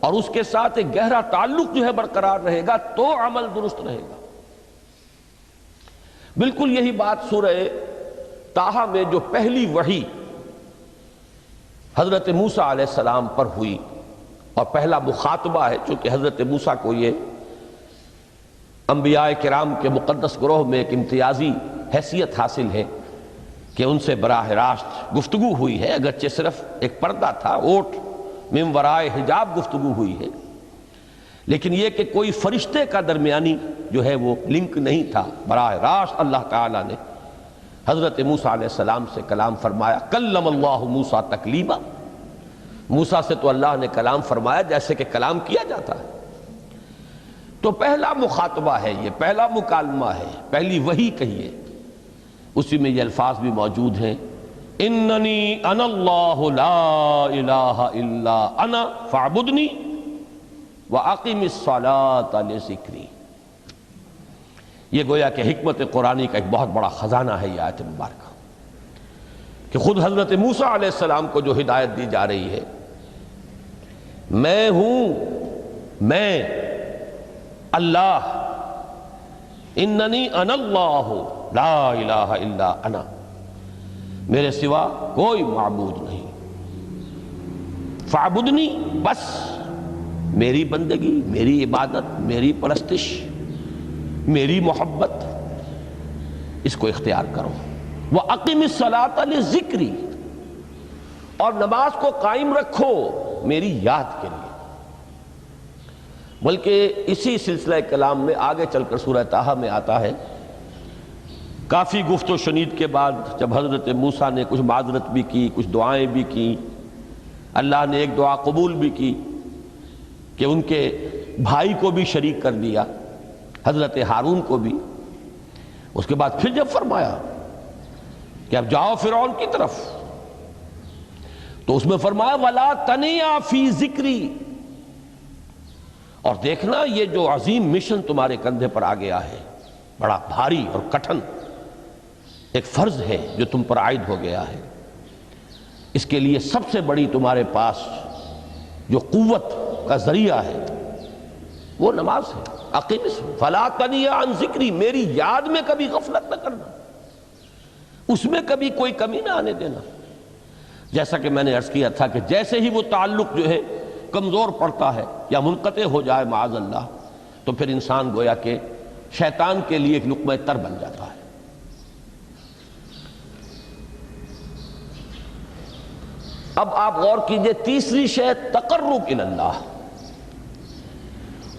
اور اس کے ساتھ ایک گہرا تعلق جو ہے برقرار رہے گا تو عمل درست رہے گا۔ بالکل یہی بات سورہ طٰہٰ میں جو پہلی وحی حضرت موسیٰ علیہ السلام پر ہوئی، اور پہلا مخاطبہ ہے، چونکہ حضرت موسیٰ کو یہ انبیاء کرام کے مقدس گروہ میں ایک امتیازی حیثیت حاصل ہے کہ ان سے براہ راست گفتگو ہوئی ہے، اگرچہ صرف ایک پردہ تھا، اوٹ من ورائے حجاب گفتگو ہوئی ہے، لیکن یہ کہ کوئی فرشتے کا درمیانی جو ہے وہ لنک نہیں تھا، براہ راست اللہ تعالیٰ نے حضرت موسیٰ علیہ السلام سے کلام فرمایا۔ کلم اللہ موسیٰ تکلیما، موسیٰ سے تو اللہ نے کلام فرمایا جیسے کہ کلام کیا جاتا ہے۔ تو پہلا مخاطبہ ہے، یہ پہلا مکالمہ ہے، پہلی وحی کہیے، اسی میں یہ الفاظ بھی موجود ہیں، اننی انا اللہ لا الہ الا انا فاعبدنی واقم الصلاۃ لذکری۔ یہ گویا کہ حکمت قرآنی کا ایک بہت بڑا خزانہ ہے یہ آیت مبارکہ، کہ خود حضرت موسیٰ علیہ السلام کو جو ہدایت دی جا رہی ہے، میں ہوں، میں اللہ، اننی انا اللہ لا الہ الا انا، میرے سوا کوئی معبود نہیں، فاعبدنی، بس میری بندگی، میری عبادت، میری پرستش، میری محبت، اس کو اختیار کرو۔ وَأَقِمِ الصَّلَاةَ لِذِكْرِي، اور نماز کو قائم رکھو میری یاد کے لیے۔ بلکہ اسی سلسلہ کلام میں آگے چل کر سورہ طٰہٰ میں آتا ہے، کافی گفت و شنید کے بعد جب حضرت موسیٰ نے کچھ معذرت بھی کی، کچھ دعائیں بھی کی، اللہ نے ایک دعا قبول بھی کی کہ ان کے بھائی کو بھی شریک کر دیا، حضرت ہارون کو بھی۔ اس کے بعد پھر جب فرمایا کہ اب جاؤ فرعون کی طرف، تو اس میں فرمایا وَلَا تَنِيَا فِي ذِكْرِي، اور دیکھنا یہ جو عظیم مشن تمہارے کندھے پر آ گیا ہے، بڑا بھاری اور کٹھن ایک فرض ہے جو تم پر عائد ہو گیا ہے، اس کے لیے سب سے بڑی تمہارے پاس جو قوت کا ذریعہ ہے وہ نماز ہے۔ اقیم فَلَا تَنِيَا عَنْ ذِكْرِي، میری یاد میں کبھی غفلت نہ کرنا، اس میں کبھی کوئی کمی نہ آنے دینا۔ جیسا کہ میں نے عرض کیا تھا کہ جیسے ہی وہ تعلق جو ہے کمزور پڑتا ہے یا منقطع ہو جائے معاذ اللہ، تو پھر انسان گویا کہ شیطان کے لیے ایک لقمہ تر بن جاتا ہے۔ اب آپ غور کیجئے، تیسری شے تقرب الی اللہ،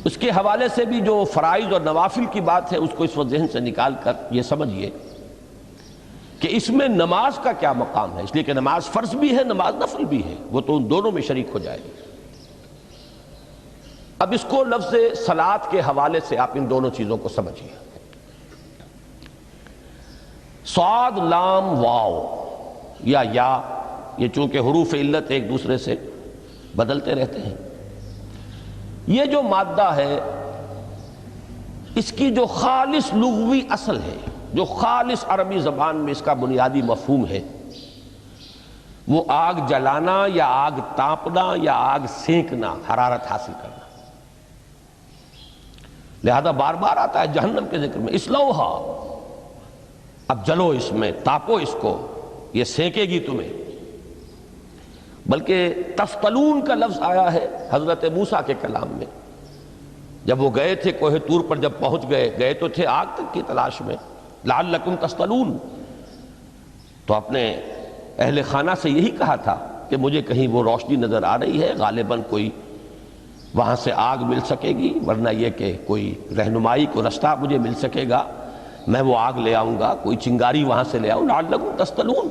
اس کے حوالے سے بھی جو فرائض اور نوافل کی بات ہے اس کو اس وقت ذہن سے نکال کر یہ سمجھیے کہ اس میں نماز کا کیا مقام ہے، اس لیے کہ نماز فرض بھی ہے، نماز نفل بھی ہے، وہ تو ان دونوں میں شریک ہو جائے گی۔ اب اس کو لفظ صلاۃ کے حوالے سے آپ ان دونوں چیزوں کو سمجھیے۔ صاد لام واو یا یہ چونکہ حروف علت ایک دوسرے سے بدلتے رہتے ہیں، یہ جو مادہ ہے اس کی جو خالص لغوی اصل ہے، جو خالص عربی زبان میں اس کا بنیادی مفہوم ہے، وہ آگ جلانا یا آگ تاپنا یا آگ سینکنا، حرارت حاصل کرنا۔ لہذا بار بار آتا ہے جہنم کے ذکر میں اصلوہا، اب جلو اس میں، تاپو اس کو، یہ سینکے گی تمہیں۔ بلکہ تفتلون کا لفظ آیا ہے حضرت موسیٰ کے کلام میں، جب وہ گئے تھے کوہ طور پر، جب پہنچ گئے تو تھے آگ تک کی تلاش میں، لعلکم تفتلون، تو اپنے اہل خانہ سے یہی کہا تھا کہ مجھے کہیں وہ روشنی نظر آ رہی ہے، غالباً کوئی وہاں سے آگ مل سکے گی، ورنہ یہ کہ کوئی رہنمائی کو رستہ مجھے مل سکے گا، میں وہ آگ لے آؤں گا، کوئی چنگاری وہاں سے لے آؤں، لعلکم تفتلون،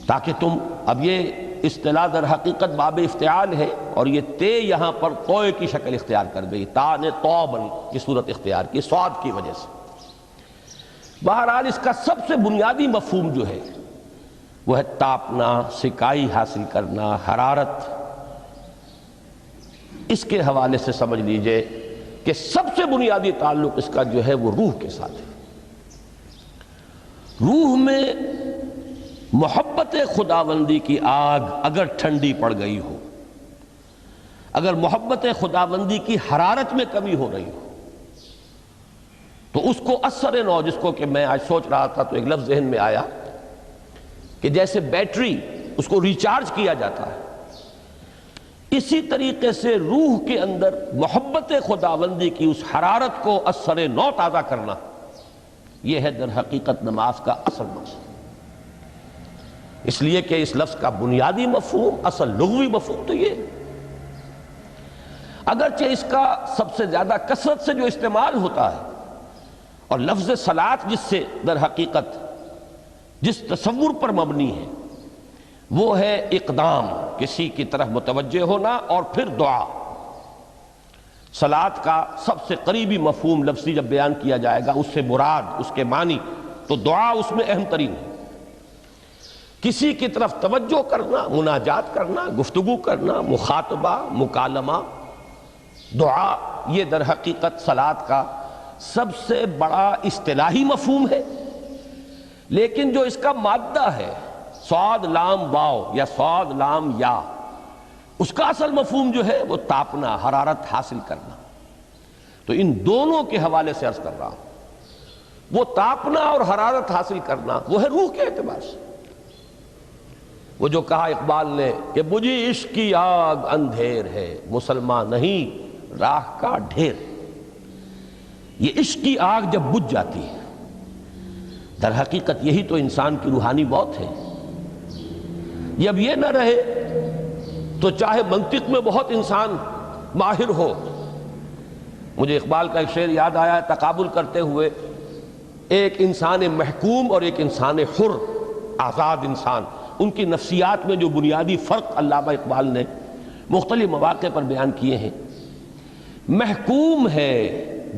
تاکہ تم، اب یہ اصطلاح در حقیقت باب افتعال ہے، اور یہ تے یہاں پر توئے کی شکل اختیار کر گئی، تا نے توبن کی صورت اختیار کی صاد کی وجہ سے۔ بہرحال اس کا سب سے بنیادی مفہوم جو ہے وہ ہے تاپنا، سکائی حاصل کرنا، حرارت۔ اس کے حوالے سے سمجھ لیجئے کہ سب سے بنیادی تعلق اس کا جو ہے وہ روح کے ساتھ ہے۔ روح میں محبت خداوندی کی آگ اگر ٹھنڈی پڑ گئی ہو، اگر محبت خداوندی کی حرارت میں کمی ہو رہی ہو، تو اس کو اثر نو، جس کو کہ میں آج سوچ رہا تھا تو ایک لفظ ذہن میں آیا کہ جیسے بیٹری اس کو ریچارج کیا جاتا ہے، اسی طریقے سے روح کے اندر محبت خداوندی کی اس حرارت کو اثر نو تازہ کرنا، یہ ہے در حقیقت نماز کا اصل مقصد۔ اس لیے کہ اس لفظ کا بنیادی مفہوم، اصل لغوی مفہوم تو یہ، اگرچہ اس کا سب سے زیادہ کثرت سے جو استعمال ہوتا ہے، اور لفظ صلاۃ جس سے در حقیقت جس تصور پر مبنی ہے وہ ہے اقدام، کسی کی طرف متوجہ ہونا اور پھر دعا۔ صلاۃ کا سب سے قریبی مفہوم لفظی جب بیان کیا جائے گا، اس سے مراد، اس کے معنی، تو دعا اس میں اہم ترین ہے۔ کسی کی طرف توجہ کرنا، مناجات کرنا، گفتگو کرنا، مخاطبہ، مکالمہ، دعا، یہ در حقیقت صلاۃ کا سب سے بڑا اصطلاحی مفہوم ہے۔ لیکن جو اس کا مادہ ہے، صاد لام واو یا صاد لام یا، اس کا اصل مفہوم جو ہے وہ تاپنا، حرارت حاصل کرنا۔ تو ان دونوں کے حوالے سے عرض کر رہا ہوں، وہ تاپنا اور حرارت حاصل کرنا وہ ہے روح کے اعتبار سے۔ وہ جو کہا اقبال نے کہ مجھے عشق کی آگ اندھیر ہے، مسلمان نہیں راہ کا ڈھیر۔ یہ عشق کی آگ جب بجھ جاتی ہے در حقیقت یہی تو انسان کی روحانی موت ہے۔ جب یہ نہ رہے تو چاہے منطق میں بہت انسان ماہر ہو۔ مجھے اقبال کا ایک شعر یاد آیا ہے، تقابل کرتے ہوئے ایک انسان محکوم اور ایک انسان حر، آزاد انسان، ان کی نفسیات میں جو بنیادی فرق علامہ اقبال نے مختلف مواقع پر بیان کیے ہیں۔ محکوم ہے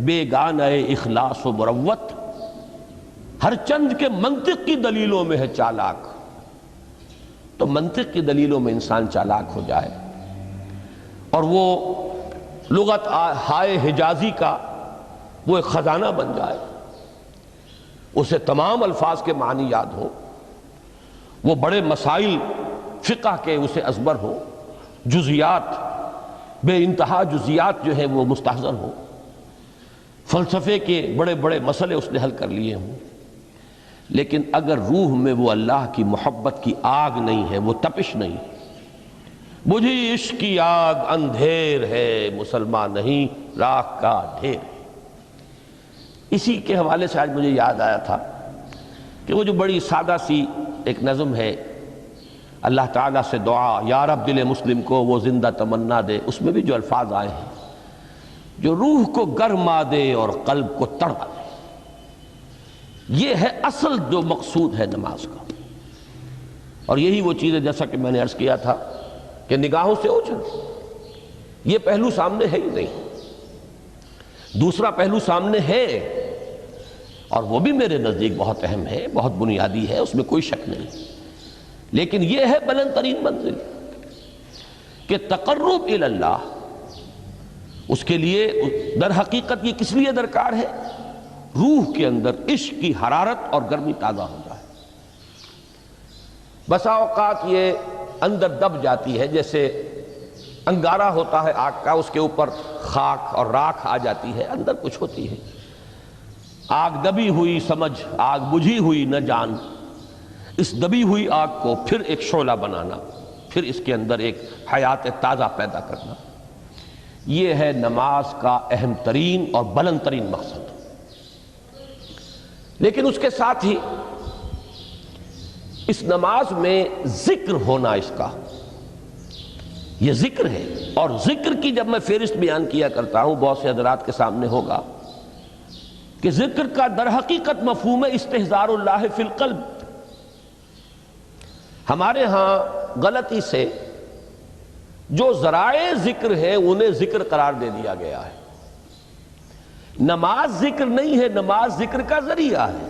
بیگانہ اخلاص و مروت، ہر چند کے منطق کی دلیلوں میں ہے چالاک۔ تو منطق کی دلیلوں میں انسان چالاک ہو جائے اور وہ لغت ہائے حجازی کا وہ ایک خزانہ بن جائے، اسے تمام الفاظ کے معنی یاد ہو، وہ بڑے مسائل فقہ کے اسے ازبر ہو، جزیات بے انتہا جزیات جو ہیں وہ مستحضر ہو، فلسفے کے بڑے بڑے مسئلے اس نے حل کر لیے ہوں، لیکن اگر روح میں وہ اللہ کی محبت کی آگ نہیں ہے، وہ تپش نہیں، بجھی عشق کی آگ اندھیر ہے، مسلمان نہیں راکھ کا ڈھیر۔ اسی کے حوالے سے آج مجھے یاد آیا تھا کہ وہ جو بڑی سادہ سی ایک نظم ہے، اللہ تعالیٰ سے دعا یا رب دل مسلم کو وہ زندہ تمنا دے، اس میں بھی جو الفاظ آئے ہیں، جو روح کو گرما دے اور قلب کو تڑپا دے، یہ ہے اصل جو مقصود ہے نماز کا۔ اور یہی وہ چیز ہے جیسا کہ میں نے عرض کیا تھا کہ نگاہوں سے اوجھل، یہ پہلو سامنے ہے ہی نہیں، دوسرا پہلو سامنے ہے اور وہ بھی میرے نزدیک بہت اہم ہے، بہت بنیادی ہے، اس میں کوئی شک نہیں، لیکن یہ ہے بلند ترین منزل کہ تقرب الی اللہ، اس کے لیے در حقیقت یہ کس لیے درکار ہے؟ روح کے اندر عشق کی حرارت اور گرمی تازہ ہو جائے۔ بسا اوقات یہ اندر دب جاتی ہے، جیسے انگارہ ہوتا ہے آگ کا، اس کے اوپر خاک اور راکھ آ جاتی ہے، اندر کچھ ہوتی ہے، آگ دبی ہوئی سمجھ آگ بجھی ہوئی نہ جان، اس دبی ہوئی آگ کو پھر ایک شعلہ بنانا، پھر اس کے اندر ایک حیات تازہ پیدا کرنا، یہ ہے نماز کا اہم ترین اور بلند ترین مقصد۔ لیکن اس کے ساتھ ہی اس نماز میں ذکر ہونا، اس کا یہ ذکر ہے، اور ذکر کی جب میں فہرست بیان کیا کرتا ہوں بہت سے حضرات کے سامنے ہوگا کہ ذکر کا در حقیقت مفہوم ہے استحضار اللہ فی القلب۔ ہمارے ہاں غلطی سے جو ذرائع ذکر ہیں انہیں ذکر قرار دے دیا گیا ہے۔ نماز ذکر نہیں ہے، نماز ذکر کا ذریعہ ہے۔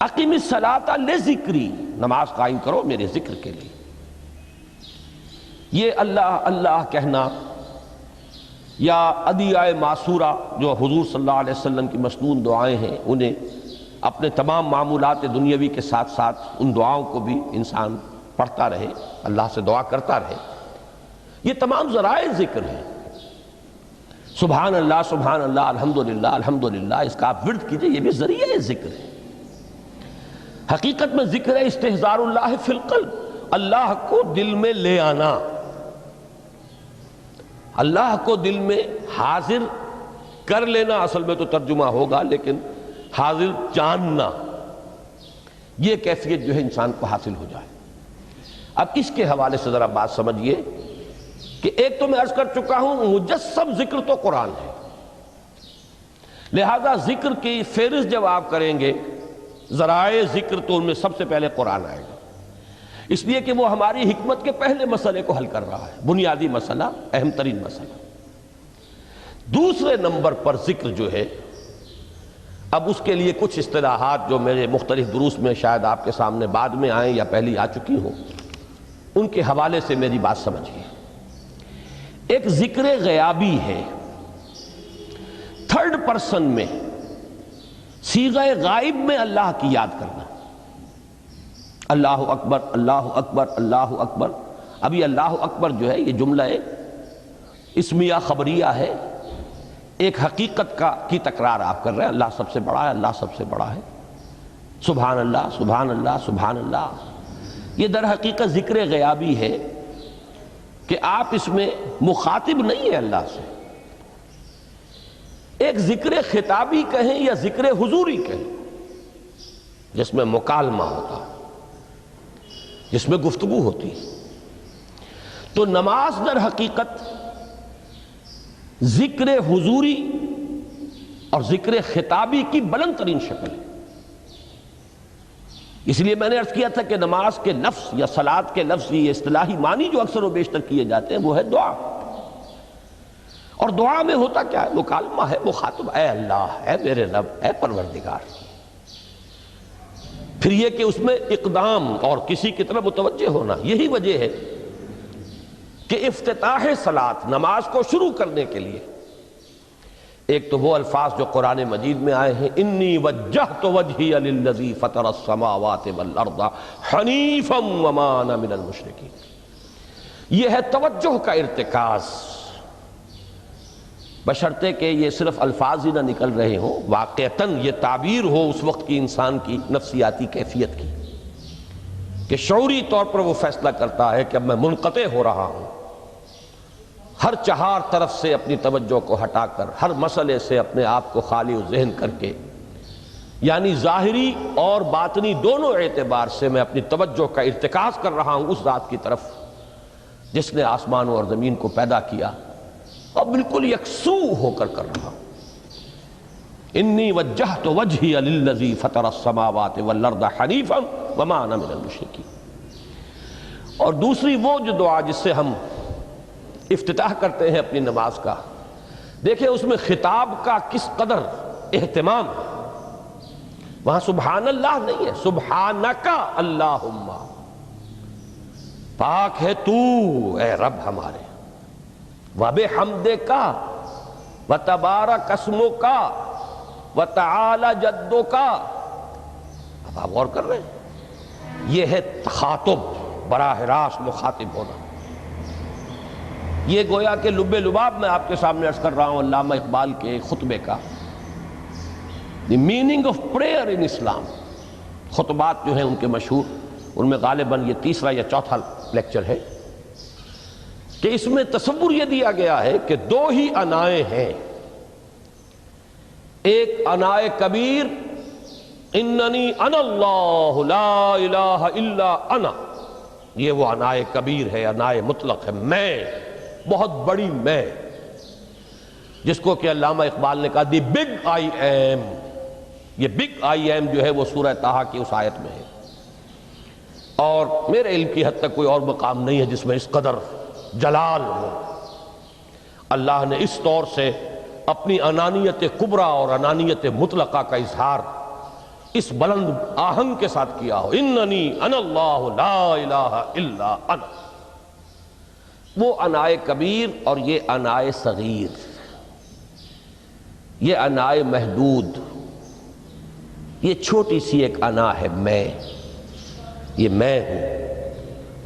اقیم الصلاۃ لذکری، نماز قائم کرو میرے ذکر کے لیے۔ یہ اللہ اللہ کہنا یا ادعیہ معصورہ جو حضور صلی اللہ علیہ وسلم کی مسنون دعائیں ہیں، انہیں اپنے تمام معمولات دنیاوی کے ساتھ ساتھ ان دعاؤں کو بھی انسان پڑھتا رہے، اللہ سے دعا کرتا رہے، یہ تمام ذرائع ذکر ہیں۔ سبحان اللہ الحمدللہ الحمدللہ، اس کا آپ ورد کیجئے، یہ بھی ذریعہ ذکر ہے۔ حقیقت میں ذکر ہے استحضار اللہ فی القلب، اللہ کو دل میں لے آنا، اللہ کو دل میں حاضر کر لینا، اصل میں تو ترجمہ ہوگا، لیکن حاضر جاننا، یہ کیفیت جو ہے انسان کو حاصل ہو جائے۔ اب اس کے حوالے سے ذرا بات سمجھیے کہ ایک تو میں عرض کر چکا ہوں مجسم ذکر تو قرآن ہے، لہذا ذکر کی فہرست جب آپ کریں گے ذرائع ذکر تو ان میں سب سے پہلے قرآن آئے گا، اس لیے کہ وہ ہماری حکمت کے پہلے مسئلے کو حل کر رہا ہے، بنیادی مسئلہ، اہم ترین مسئلہ۔ دوسرے نمبر پر ذکر جو ہے، اب اس کے لیے کچھ اصطلاحات جو میرے مختلف دروس میں شاید آپ کے سامنے بعد میں آئیں یا پہلی آ چکی ہوں، ان کے حوالے سے میری بات سمجھیے۔ ایک ذکر غیابی ہے، تھرڈ پرسن میں، صیغہ غائب میں اللہ کی یاد کرنا، اللہ اکبر اللہ اکبر اللہ اکبر۔ ابھی اللہ اکبر جو ہے یہ جملہ اسمیہ خبریہ ہے، ایک حقیقت کی تکرار آپ کر رہے ہیں، اللہ سب سے بڑا ہے، اللہ سب سے بڑا ہے، سبحان اللہ سبحان اللہ سبحان اللہ۔ یہ در حقیقت ذکر غیابی ہے کہ آپ اس میں مخاطب نہیں ہے اللہ سے، ایک ذکر خطابی کہیں یا ذکر حضوری کہیں، جس میں مکالمہ ہوتا ہے، جس میں گفتگو ہوتی ہے۔ تو نماز در حقیقت ذکر حضوری اور ذکر خطابی کی بلند ترین شکل ہے۔ اس لیے میں نے عرض کیا تھا کہ نماز کے لفظ یا صلاۃ کے لفظ یہ اصطلاحی معنی جو اکثر و بیشتر کیے جاتے ہیں وہ ہے دعا، اور دعا میں ہوتا کیا ہے؟ مکالمہ ہے، مخاطب، اے اللہ، اے میرے رب، اے پروردگار۔ پھر یہ کہ اس میں اقدام اور کسی کی طرف متوجہ ہونا، یہی وجہ ہے کہ افتتاح صلاۃ، نماز کو شروع کرنے کے لیے ایک تو وہ الفاظ جو قرآن مجید میں آئے ہیں، انی وجہت وجہی للذی فطر السماوات والارض حنیفا وما انا من المشرکین، یہ ہے توجہ کا ارتکاز، بشرطے کہ یہ صرف الفاظ ہی نہ نکل رہے ہوں، واقعتاً یہ تعبیر ہو اس وقت کی انسان کی نفسیاتی کیفیت کی، کہ شعوری طور پر وہ فیصلہ کرتا ہے کہ اب میں منقطع ہو رہا ہوں، ہر چہار طرف سے اپنی توجہ کو ہٹا کر، ہر مسئلے سے اپنے آپ کو خالی و ذہن کر کے، یعنی ظاہری اور باطنی دونوں اعتبار سے میں اپنی توجہ کا ارتکاز کر رہا ہوں اس ذات کی طرف جس نے آسمانوں اور زمین کو پیدا کیا، اور بالکل یکسو ہو کر رہا ہوں۔ انی وجہت وجہی للذی فطر السماوات والارض حنیفا وما انا من المشرکین۔ اور دوسری وہ جو دعا جس سے ہم افتتاح کرتے ہیں اپنی نماز کا، دیکھیں اس میں خطاب کا کس قدر اہتمام ہے۔ وہاں سبحان اللہ نہیں ہے، سبحانک اللہم، پاک ہے تو اے رب ہمارے، وبحمدک وتبارک اسمک وتعالی جدک۔ اب آپ غور کر رہے ہیں، یہ ہے تخاطب، براہ راست مخاطب ہونا۔ یہ گویا کہ لب لباب میں آپ کے سامنے عرض کر رہا ہوں علامہ اقبال کے خطبے کا، دی میننگ آف پریئر ان اسلام۔ خطبات جو ہیں ان کے مشہور، ان میں غالباً یہ تیسرا یا چوتھا لیکچر ہے کہ اس میں تصور یہ دیا گیا ہے کہ دو ہی انائیں ہیں، ایک انائے کبیر اننی انا اللہ لا الہ الا انا، یہ وہ انائے کبیر ہے، انائے مطلق ہے، میں، بہت بڑی میں، جس کو کہ علامہ اقبال نے کہا دی بگ آئی ایم۔ یہ بگ آئی ایم جو ہے وہ سورہ طٰہٰ کی اس آیت میں ہے، اور میرے علم کی حد تک کوئی اور مقام نہیں ہے جس میں اس قدر جلال ہو۔ اللہ نے اس طور سے اپنی انانیت کبریٰ اور انانیت مطلقہ کا اظہار اس بلند آہنگ کے ساتھ کیا ہو، اننی انا اللہ لا الہ الا انا۔ وہ انائے کبیر اور یہ انائے صغیر، یہ انائے محدود، یہ چھوٹی سی ایک انا ہے، میں، یہ میں ہوں۔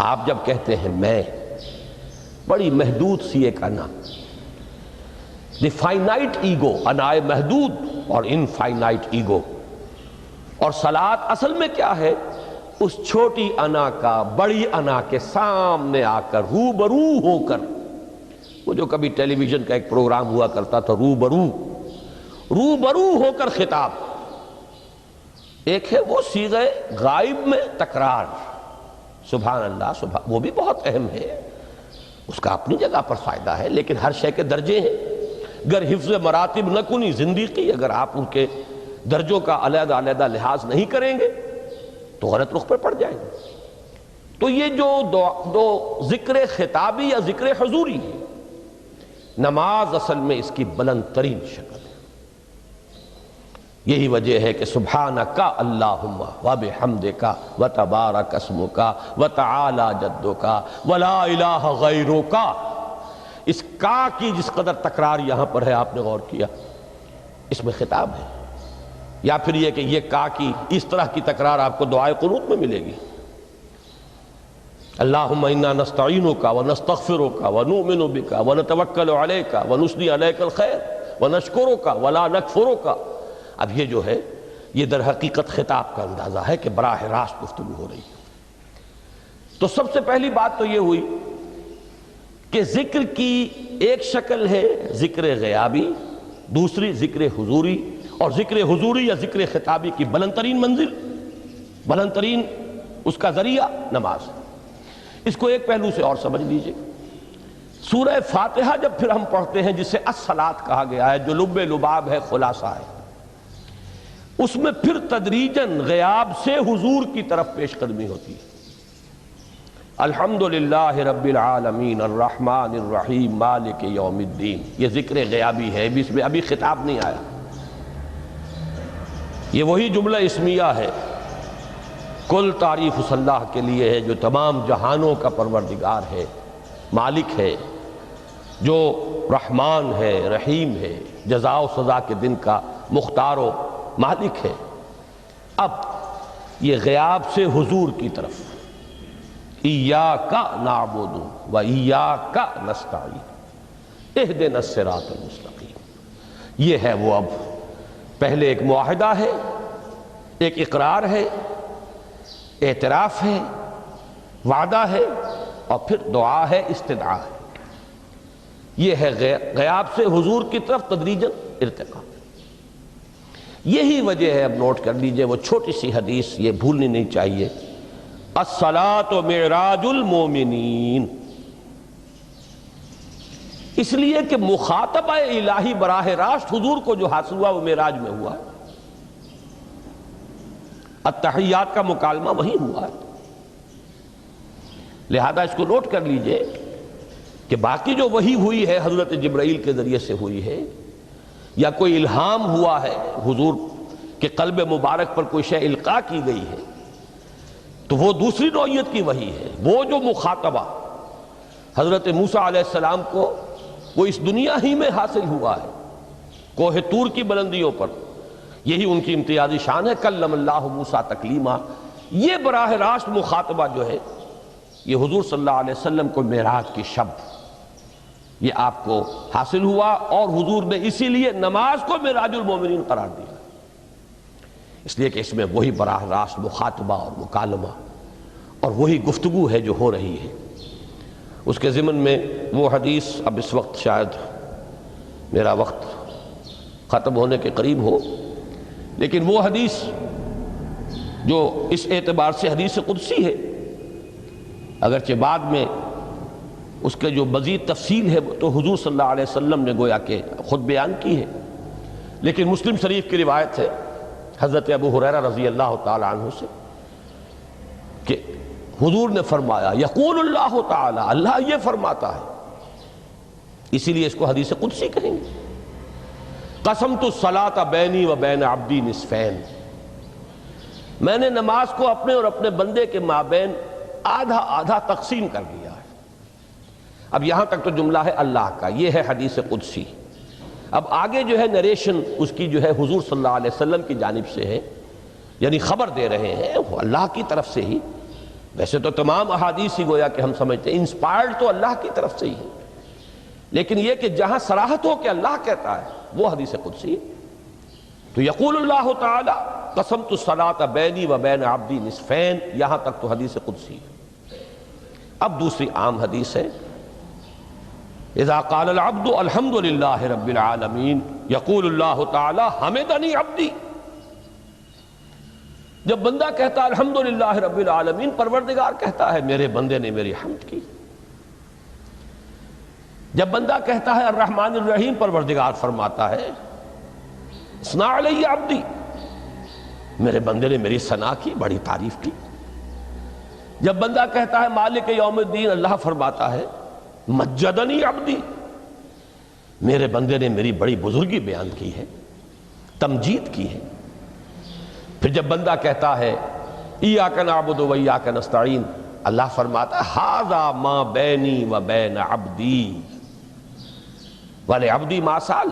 آپ جب کہتے ہیں میں، بڑی محدود سی ایک انا، دی فائنائٹ ایگو، انائے محدود اور انفائنائٹ ایگو۔ اور صلاۃ اصل میں کیا ہے؟ اس چھوٹی انا کا بڑی انا کے سامنے آ کر، روبرو ہو کر، وہ جو کبھی ٹیلی ویژن کا ایک پروگرام ہوا کرتا تھا، روبرو ہو کر خطاب۔ ایک ہے وہ صیغہ غائب میں تکرار، سبحان اللہ، سبحان، وہ بھی بہت اہم ہے، اس کا اپنی جگہ پر فائدہ ہے، لیکن ہر شے کے درجے ہیں۔ گر حفظ مراتب نہ کنی زندگی، اگر آپ ان کے درجوں کا علیحدہ علیحدہ لحاظ نہیں کریں گے تو غلط رخ پر پڑ جائیں گے۔ تو یہ جو دو ذکر خطابی یا ذکر حضوری ہے، نماز اصل میں اس کی بلند ترین شکل ہے۔ یہی وجہ ہے کہ سبحانک اللہم وبحمدک وتبارک اسمک وتعالی جدک ولا الہ غیرک۔ اس کا کی جس قدر تکرار یہاں پر ہے، آپ نے غور کیا، اس میں خطاب ہے، یا پھر یہ کہ یہ کا کی اس طرح کی تکرار آپ کو دعائے قنوت میں ملے گی۔ اللہم انا نستعینک ونستغفرک ونؤمن بک ونتوکل علیک ونثنی علیک الخیر ونشکرک ولا نکفرک۔ اب یہ جو ہے یہ در حقیقت خطاب کا اندازہ ہے کہ براہ راست گفتگو ہو رہی ہے۔ تو سب سے پہلی بات تو یہ ہوئی کہ ذکر کی ایک شکل ہے ذکر غیابی، دوسری ذکر حضوری، اور ذکر حضوری یا ذکر خطابی کی بلند ترین منزل بلند ترین اس کا ذریعہ نماز ہے۔ اس کو ایک پہلو سے اور سمجھ لیجئے، سورہ فاتحہ جب پھر ہم پڑھتے ہیں جسے الصلاۃ کہا گیا ہے، جو لب لباب ہے، خلاصہ ہے، اس میں پھر تدریجاً غیاب سے حضور کی طرف پیش قدمی ہوتی ہے۔ الحمدللہ رب العالمین الرحمن الرحیم مالک یوم الدین، یہ ذکر غیابی ہے، اس میں ابھی خطاب نہیں آیا، یہ وہی جملہ اسمیہ ہے۔ کل تعریف اس اللہ کے لیے ہے جو تمام جہانوں کا پروردگار ہے، مالک ہے، جو رحمان ہے، رحیم ہے، جزا و سزا کے دن کا مختار و مالک ہے۔ اب یہ غیاب سے حضور کی طرف، ایاک نعبد و ایاک نستعین اہدنا الصراط المستقیم، یہ ہے وہ۔ اب پہلے ایک معاہدہ ہے، ایک اقرار ہے، اعتراف ہے، وعدہ ہے، اور پھر دعا ہے، استدعا ہے۔ یہ ہے غیاب سے حضور کی طرف تدریجاً ارتقاء۔ یہی وجہ ہے، اب نوٹ کر لیجئے، وہ چھوٹی سی حدیث یہ بھولنی نہیں چاہیے، الصلاۃ معراج المومنین، اس لیے کہ مخاطبہ الہی براہ راست حضور کو جو حاصل ہوا وہ معراج میں ہوا ہے، التحیات کا مکالمہ وہی ہوا ہے۔ لہذا اس کو نوٹ کر لیجئے کہ باقی جو وحی ہوئی ہے حضرت جبرائیل کے ذریعے سے ہوئی ہے، یا کوئی الہام ہوا ہے، حضور کے قلب مبارک پر کوئی شے القاء کی گئی ہے، تو وہ دوسری نوعیت کی وحی ہے۔ وہ جو مخاطبہ حضرت موسیٰ علیہ السلام کو وہ اس دنیا ہی میں حاصل ہوا ہے، کوہ طور کی بلندیوں پر، یہی ان کی امتیازی شان ہے، کلم اللہ موسیٰ تکلیما۔ یہ براہ راست مخاطبہ جو ہے یہ حضور صلی اللہ علیہ وسلم کو معراج کی شب یہ آپ کو حاصل ہوا، اور حضور نے اسی لیے نماز کو معراج المومنین قرار دیا، اس لیے کہ اس میں وہی براہ راست مخاطبہ اور مکالمہ اور وہی گفتگو ہے جو ہو رہی ہے۔ اس کے ضمن میں وہ حدیث، اب اس وقت شاید میرا وقت ختم ہونے کے قریب ہو، لیکن وہ حدیث جو اس اعتبار سے حدیث قدسی ہے، اگرچہ بعد میں اس کے جو مزید تفصیل ہے تو حضور صلی اللہ علیہ وسلم نے گویا کہ خود بیان کی ہے، لیکن مسلم شریف کی روایت ہے حضرت ابو ہریرہ رضی اللہ تعالی عنہ سے کہ حضور نے فرمایا، یقول اللہ تعالی، اللہ یہ فرماتا ہے، اسی لیے اس کو حدیث قدسی کہیں گے، قسمت الصلاۃ بینی و بین عبدی نصفین، میں نے نماز کو اپنے اور اپنے بندے کے مابین آدھا آدھا تقسیم کر دیا ہے۔ اب یہاں تک تو جملہ ہے اللہ کا، یہ ہے حدیث قدسی۔ اب آگے جو ہے نریشن اس کی جو ہے حضور صلی اللہ علیہ وسلم کی جانب سے ہے، یعنی خبر دے رہے ہیں وہ اللہ کی طرف سے ہی۔ ویسے تو تمام احادیث ہی گویا کہ ہم سمجھتے ہیں انسپائرڈ تو اللہ کی طرف سے ہی ہے، لیکن یہ کہ جہاں صراحت ہو کہ اللہ کہتا ہے وہ حدیث قدسی ہے۔ تو یقول اللہ تعالی قسمت الصلاۃ بینی و بین عبدی نصفین، یہاں تک تو حدیث قدسی ہے۔ اب دوسری عام حدیث ہے، اذا قال العبد الحمد للہ رب العالمین یقول اللہ تعالی حمدنی عبدی، جب بندہ کہتا ہے الحمدللہ رب العالمین، پروردگار کہتا ہے میرے بندے نے میری حمد کی۔ جب بندہ کہتا ہے الرحمن الرحیم، پروردگار فرماتا ہے اثنا علی عبدی، میرے بندے نے میری ثنا کی، بڑی تعریف کی۔ جب بندہ کہتا ہے مالک یوم الدین، اللہ فرماتا ہے مجدنی عبدی، میرے بندے نے میری بڑی بزرگی بیان کی ہے، تمجید کی ہے۔ پھر جب بندہ کہتا ہے ایاک نعبد و ایاک نستعین، اللہ فرماتا ہے ھذا ما بینی و بین عبدی ولعبدی ما سأل،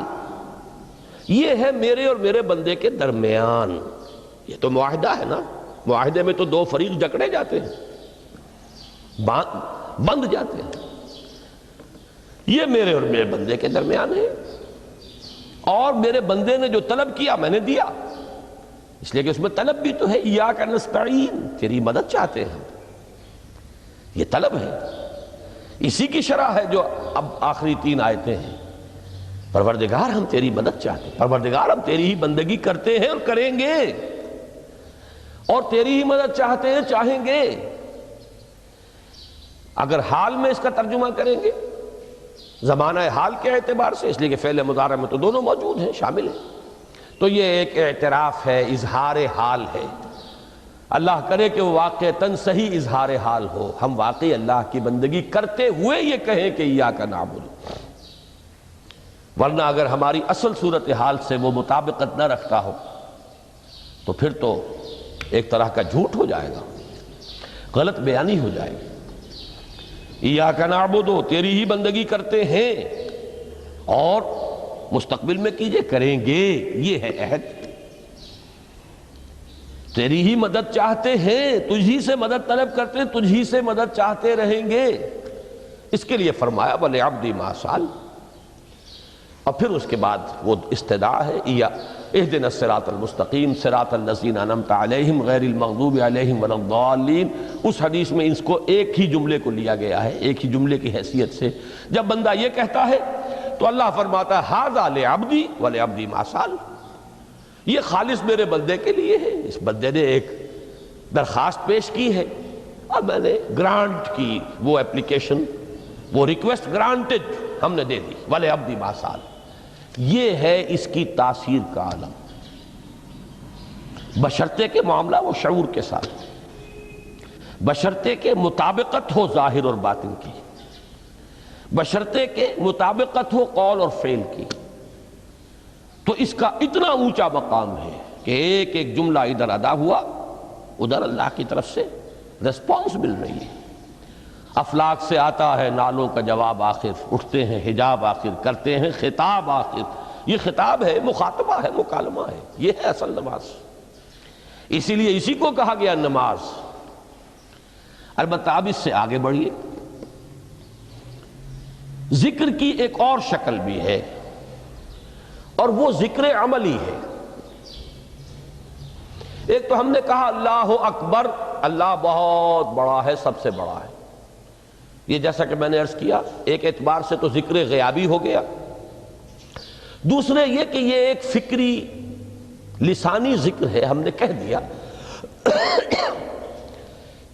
یہ ہے میرے اور میرے بندے کے درمیان۔ یہ تو معاہدہ ہے نا، معاہدے میں تو دو فریق جکڑے جاتے ہیں، بند جاتے ہیں، یہ میرے اور میرے بندے کے درمیان ہے، اور میرے بندے نے جو طلب کیا میں نے دیا، اس لیے کہ اس میں طلب بھی تو ہے، ایاک نستعین، تیری مدد چاہتے ہیں، یہ طلب ہے، اسی کی شرح ہے جو اب آخری تین آیتیں ہیں، پروردگار ہم تیری مدد چاہتے ہیں، پروردگار ہم تیری ہی بندگی کرتے ہیں اور کریں گے، اور تیری ہی مدد چاہتے ہیں، چاہیں گے۔ اگر حال میں اس کا ترجمہ کریں گے زمانہ حال کے اعتبار سے، اس لیے کہ فعل مضارع میں تو دونوں موجود ہیں، شامل ہیں، تو یہ ایک اعتراف ہے، اظہار حال ہے۔ اللہ کرے کہ وہ واقعتاً صحیح اظہار حال ہو، ہم واقعی اللہ کی بندگی کرتے ہوئے یہ کہیں کہ ایاک نعبد، ورنہ اگر ہماری اصل صورتحال سے وہ مطابقت نہ رکھتا ہو تو پھر تو ایک طرح کا جھوٹ ہو جائے گا، غلط بیانی ہو جائے گی۔ ایاک نعبد، تیری ہی بندگی کرتے ہیں، اور مستقبل میں کیجئے، کریں گے، یہ ہے عہد۔ تیری ہی مدد چاہتے ہیں، تجھی سے مدد طلب کرتے ہیں، تجھی سے مدد چاہتے رہیں گے۔ اس کے لیے فرمایا وَلِعَبْدِ مَا سَأَلَ، اور پھر اس کے بعد وہ استدعا ہے، اهدنا الصراط المستقیم صراط الذین انعمت علیہم غیر المغضوب علیہم ولا الضالین۔ اس حدیث میں اس کو ایک ہی جملے کو لیا گیا ہے، ایک ہی جملے کی حیثیت سے۔ جب بندہ یہ کہتا ہے تو اللہ فرماتا ہے ھذا لعبدی ولعبدی ما سأل، یہ خالص میرے بندے کے لیے ہے۔ اس بندے نے ایک درخواست پیش کی ہے اور میں نے گرانٹ کی، وہ اپلیکیشن، وہ ریکویسٹ گرانٹڈ ہم نے دے دی، ولعبدی ما سأل۔ یہ ہے اس کی تاثیر کا عالم، بشرطے کے معاملہ وہ شعور کے ساتھ، بشرطے کے مطابقت ہو ظاہر اور باطن کی، بشرطے کے مطابقت ہو قول اور فعل کی، تو اس کا اتنا اونچا مقام ہے کہ ایک ایک جملہ ادھر ادا ہوا، ادھر اللہ کی طرف سے ریسپانس مل رہی ہے۔ افلاک سے آتا ہے نالوں کا جواب آخر، اٹھتے ہیں حجاب آخر، کرتے ہیں خطاب آخر۔ یہ خطاب ہے، مخاطبہ ہے، مکالمہ ہے، یہ ہے اصل نماز۔ اسی لیے اسی کو کہا گیا نماز۔ البتہ اب اس سے آگے بڑھیے، ذکر کی ایک اور شکل بھی ہے، اور وہ ذکر عملی ہے۔ ایک تو ہم نے کہا اللہ اکبر، اللہ بہت بڑا ہے، سب سے بڑا ہے۔ یہ جیسا کہ میں نے عرض کیا، ایک اعتبار سے تو ذکر غیابی ہو گیا، دوسرے یہ کہ یہ ایک فکری لسانی ذکر ہے، ہم نے کہہ دیا۔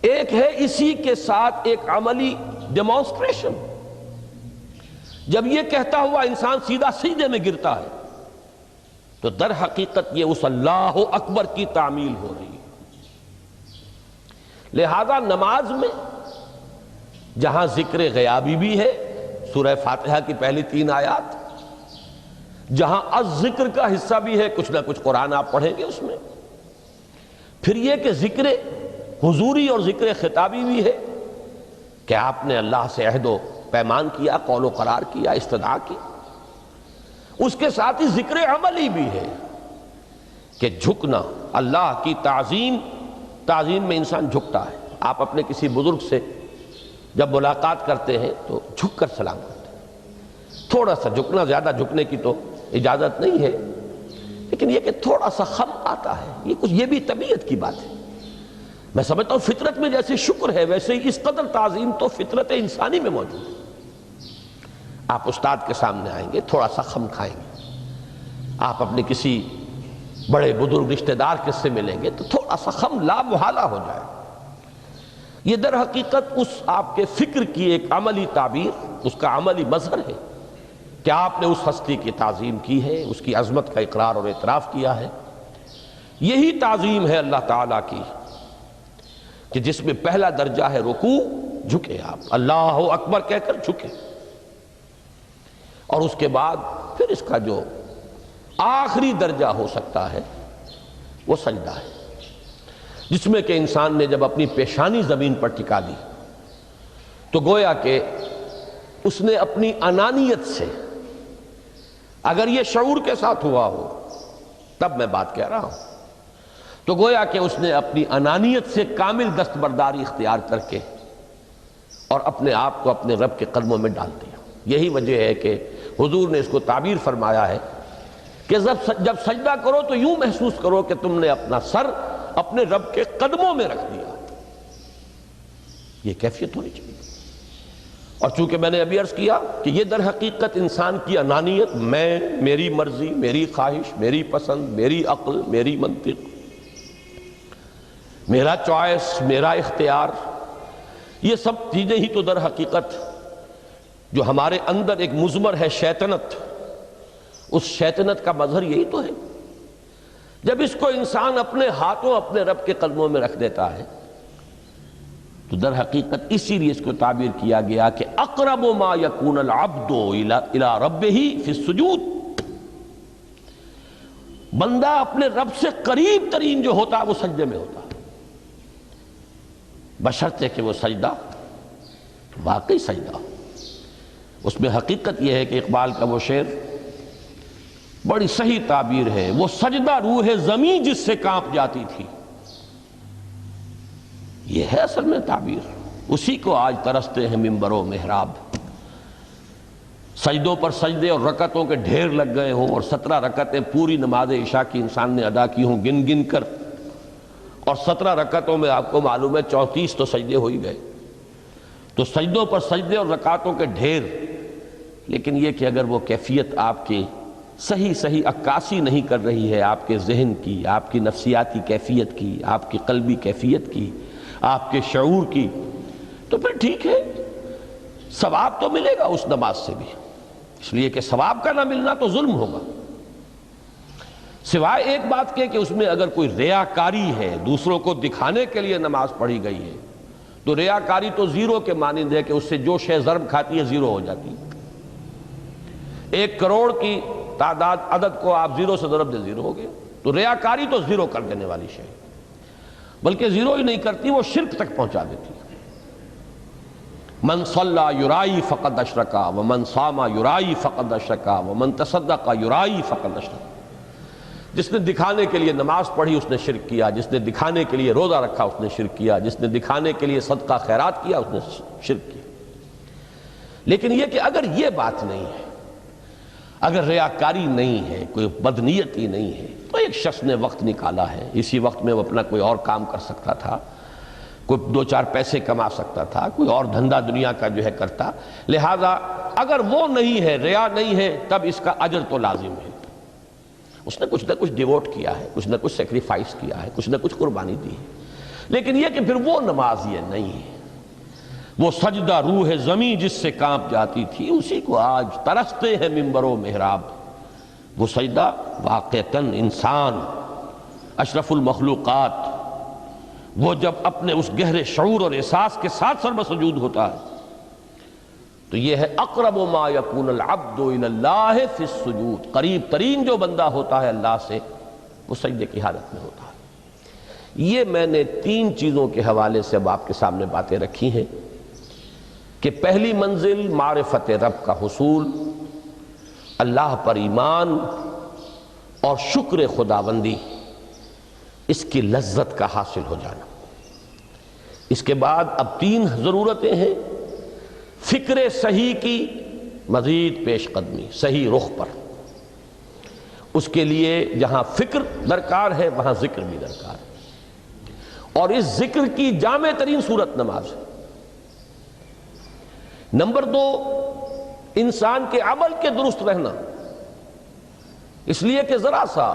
ایک ہے اسی کے ساتھ ایک عملی ڈیمانسٹریشن، جب یہ کہتا ہوا انسان سیدھا سجدے میں گرتا ہے تو در حقیقت یہ اس اللہ اکبر کی تعمیل ہو رہی ہے۔ لہذا نماز میں جہاں ذکر غیابی بھی ہے، سورہ فاتحہ کی پہلی 3 آیات، جہاں الذکر کا حصہ بھی ہے، کچھ نہ کچھ قرآن آپ پڑھیں گے اس میں، پھر یہ کہ ذکر حضوری اور ذکر خطابی بھی ہے کہ آپ نے اللہ سے عہد و پیمان کیا، قول و قرار کیا، استدعا کی۔ اس کے ساتھ ہی ذکر عملی بھی ہے کہ جھکنا، اللہ کی تعظیم میں انسان جھکتا ہے۔ آپ اپنے کسی بزرگ سے جب ملاقات کرتے ہیں تو جھک کر سلام کرتے ہیں، تھوڑا سا جھکنا، زیادہ جھکنے کی تو اجازت نہیں ہے، لیکن یہ کہ تھوڑا سا خم آتا ہے، یہ بھی طبیعت کی بات ہے۔ میں سمجھتا ہوں فطرت میں جیسے شکر ہے، ویسے ہی اس قدر تعظیم تو فطرت انسانی میں موجود ہے۔ آپ استاد کے سامنے آئیں گے، تھوڑا سا خم کھائیں گے، آپ اپنے کسی بڑے بزرگ رشتہ دار کے سے ملیں گے تو تھوڑا سا خم لا محالہ ہو جائے۔ یہ در حقیقت اس آپ کے فکر کی ایک عملی تعبیر، اس کا عملی مظہر ہے کہ آپ نے اس ہستی کی تعظیم کی ہے، اس کی عظمت کا اقرار اور اعتراف کیا ہے۔ یہی تعظیم ہے اللہ تعالیٰ کی کہ جس میں پہلا درجہ ہے رکوع، جھکے آپ، اللہ اکبر کہہ کر جھکے، اور اس کے بعد پھر اس کا جو آخری درجہ ہو سکتا ہے وہ سجدہ ہے، جس میں کہ انسان نے جب اپنی پیشانی زمین پر ٹکا دی تو گویا کہ اس نے اپنی انانیت سے، اگر یہ شعور کے ساتھ ہوا ہو تب میں بات کہہ رہا ہوں، تو گویا کہ اس نے اپنی انانیت سے کامل دستبرداری اختیار کر کے اور اپنے آپ کو اپنے رب کے قدموں میں ڈال دیا۔ یہی وجہ ہے کہ حضور نے اس کو تعبیر فرمایا ہے کہ جب سجدہ کرو تو یوں محسوس کرو کہ تم نے اپنا سر اپنے رب کے قدموں میں رکھ دیا۔ یہ کیفیت ہونی چاہیے۔ اور چونکہ میں نے ابھی عرض کیا کہ یہ در حقیقت انسان کی انانیت، میں، میری مرضی، میری خواہش، میری پسند، میری عقل، میری منطق، میرا چوائس، میرا اختیار، یہ سب چیزیں ہی تو در حقیقت جو ہمارے اندر ایک مضمر ہے شیطنت، اس شیطنت کا مظہر یہی تو ہے۔ جب اس کو انسان اپنے ہاتھوں اپنے رب کے قدموں میں رکھ دیتا ہے تو در حقیقت اسی لیے اس کو تعبیر کیا گیا کہ اقرب ما یکون العبد الی ربہ فی السجود، بندہ اپنے رب سے قریب ترین جو ہوتا ہے وہ سجدے میں ہوتا ہے، بشرطے کہ وہ سجدہ واقعی سجدہ ہو۔ اس میں حقیقت یہ ہے کہ اقبال کا وہ شعر بڑی صحیح تعبیر ہے، وہ سجدہ روح زمین جس سے کانپ جاتی تھی، یہ ہے اصل میں تعبیر، اسی کو آج ترستے ہیں ممبر و محراب۔ سجدوں پر سجدے اور رکعتوں کے ڈھیر لگ گئے ہوں، اور 17 رکعتیں پوری نماز عشاء کی انسان نے ادا کی ہوں گن گن کر، اور 17 رکعتوں میں آپ کو معلوم ہے 34 تو سجدے ہو ہی گئے، تو سجدوں پر سجدے اور رکعتوں کے ڈھیر، لیکن یہ کہ اگر وہ کیفیت آپ کی صحیح عکاسی نہیں کر رہی ہے آپ کے ذہن کی، آپ کی نفسیاتی کیفیت کی، آپ کی قلبی کیفیت کی، آپ کے شعور کی، تو پھر ٹھیک ہے، ثواب تو ملے گا اس نماز سے بھی، اس لیے کہ ثواب کا نہ ملنا تو ظلم ہوگا، سوائے ایک بات کہ اس میں اگر کوئی ریاکاری ہے، دوسروں کو دکھانے کے لیے نماز پڑھی گئی ہے، تو ریاکاری تو زیرو کے مانند ہے کہ اس سے جو شے ضرب کھاتی ہے زیرو ہو جاتی ہے۔ 1 کروڑ کی تعداد عدد کو آپ زیرو سے ضرب دے زیرو ہو گئے، تو ریاکاری تو زیرو کر دینے والی شے، بلکہ زیرو ہی نہیں کرتی، وہ شرک تک پہنچا دیتی ہے۔ من صلی یرائی فقد اشرکا ومن صام یرائی فقد اشرکا ومن تصدق یرائی فقد اشرکا، جس نے دکھانے کے لیے نماز پڑھی اس نے شرک کیا، جس نے دکھانے کے لیے روزہ رکھا اس نے شرک کیا، جس نے دکھانے کے لیے صدقہ خیرات کیا اس نے شرک کیا۔ لیکن یہ کہ اگر یہ بات نہیں ہے، اگر ریاکاری نہیں ہے، کوئی بدنیتی نہیں ہے، تو ایک شخص نے وقت نکالا ہے، اسی وقت میں وہ اپنا کوئی اور کام کر سکتا تھا، کوئی 2-4 پیسے کما سکتا تھا، کوئی اور دھندا دنیا کا جو ہے کرتا، لہذا اگر وہ نہیں ہے، ریا نہیں ہے، تب اس کا اجر تو لازم ہے، اس نے کچھ نہ کچھ ڈیووٹ کیا ہے، کچھ نہ کچھ سیکریفائس کیا ہے، کچھ نہ کچھ قربانی دی ہے۔ لیکن یہ کہ پھر وہ نماز یہ نہیں ہے، وہ سجدہ روح زمین جس سے کانپ جاتی تھی، اسی کو آج ترستے ہیں ممبر و محراب۔ وہ سجدہ واقعتاً انسان اشرف المخلوقات وہ جب اپنے اس گہرے شعور اور احساس کے ساتھ سر بسجود ہوتا ہے تو یہ ہے اقرب ما یکون العبد الی اللہ فی السجود، قریب ترین جو بندہ ہوتا ہے اللہ سے وہ سجدے کی حالت میں ہوتا ہے۔ یہ میں نے 3 چیزوں کے حوالے سے اب آپ کے سامنے باتیں رکھی ہیں کہ پہلی منزل معرفت رب کا حصول، اللہ پر ایمان اور شکر خداوندی، اس کی لذت کا حاصل ہو جانا۔ اس کے بعد اب 3 ضرورتیں ہیں، فکر صحیح کی مزید پیش قدمی، صحیح رخ پر، اس کے لیے جہاں فکر درکار ہے وہاں ذکر بھی درکار ہے، اور اس ذکر کی جامع ترین صورت نماز ہے۔ نمبر 2، انسان کے عمل کے درست رہنا، اس لیے کہ ذرا سا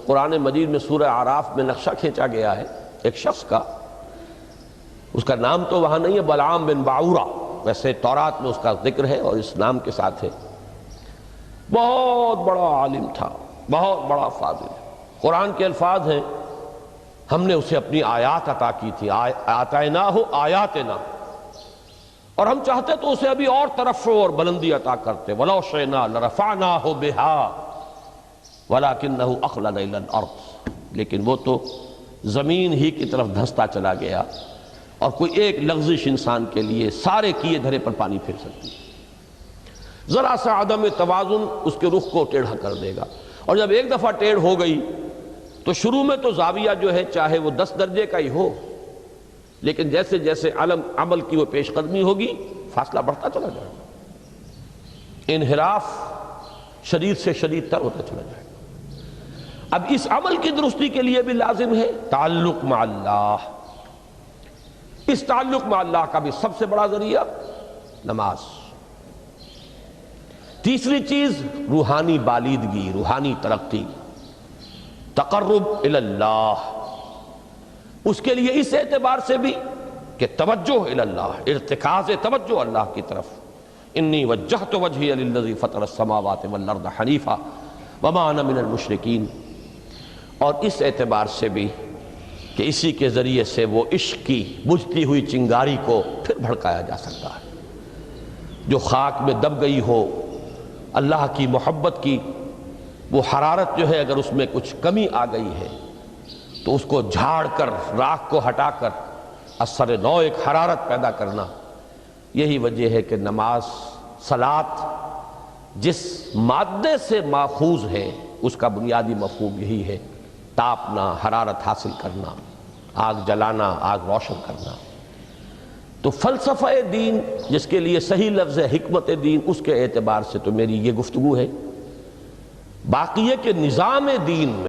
قرآن مجید میں سورہ اعراف میں نقشہ کھینچا گیا ہے ایک شخص کا، اس کا نام تو وہاں نہیں ہے، بلعام بن باعورہ، ویسے تورات میں اس کا ذکر ہے اور اس نام کے ساتھ ہے، بہت بڑا عالم تھا، بہت بڑا فاضل، قرآن کے الفاظ ہیں ہم نے اسے اپنی آیات عطا کی تھی، آتیناہ آیاتنا، اور ہم چاہتے تو اسے ابھی اور ترفع اور بلندی عطا کرتے، وَلَوْ شِئْنَا لَرَفَعْنَاهُ بِهَا وَلَكِنَّهُ أَخْلَدَ إِلَى الْأَرْضِ، لیکن وہ تو زمین ہی کی طرف دھنستا چلا گیا، اور کوئی ایک لغزش انسان کے لیے سارے کیے دھرے پر پانی پھر سکتی ہے، ذرا سا عدم توازن اس کے رخ کو ٹیڑھا کر دے گا، اور جب ایک دفعہ ٹیڑھ ہو گئی تو شروع میں تو زاویہ جو ہے چاہے وہ 10 درجے کا ہی ہو، لیکن جیسے جیسے عمل کی وہ پیش قدمی ہوگی فاصلہ بڑھتا چلا جائے گا، انحراف شدید سے شدید تر ہوتا چلا جائے گا۔ اب اس عمل کی درستی کے لیے بھی لازم ہے تعلق مع اللہ، اس تعلق مع اللہ کا بھی سب سے بڑا ذریعہ نماز۔ تیسری چیز روحانی بالیدگی، روحانی ترقی، تقرب الی اللہ، اس کے لیے اس اعتبار سے بھی کہ توجہ اللہ، ارتکاز توجہ اللہ کی طرف، انی وجہت وجہی للذی فطر السماوات والارض حنیفا وما انا من المشرکین، اور اس اعتبار سے بھی کہ اسی کے ذریعے سے وہ عشق کی بجھتی ہوئی چنگاری کو پھر بھڑکایا جا سکتا ہے۔ جو خاک میں دب گئی ہو اللہ کی محبت کی وہ حرارت جو ہے، اگر اس میں کچھ کمی آ گئی ہے تو اس کو جھاڑ کر، راکھ کو ہٹا کر اثر نو ایک حرارت پیدا کرنا، یہی وجہ ہے کہ نماز، صلاۃ جس مادے سے ماخوذ ہے اس کا بنیادی مفہوم یہی ہے، تاپنا، حرارت حاصل کرنا، آگ جلانا، آگ روشن کرنا۔ تو فلسفہ دین جس کے لیے صحیح لفظ ہے حکمت دین، اس کے اعتبار سے تو میری یہ گفتگو ہے۔ باقی ہے کہ نظام دین میں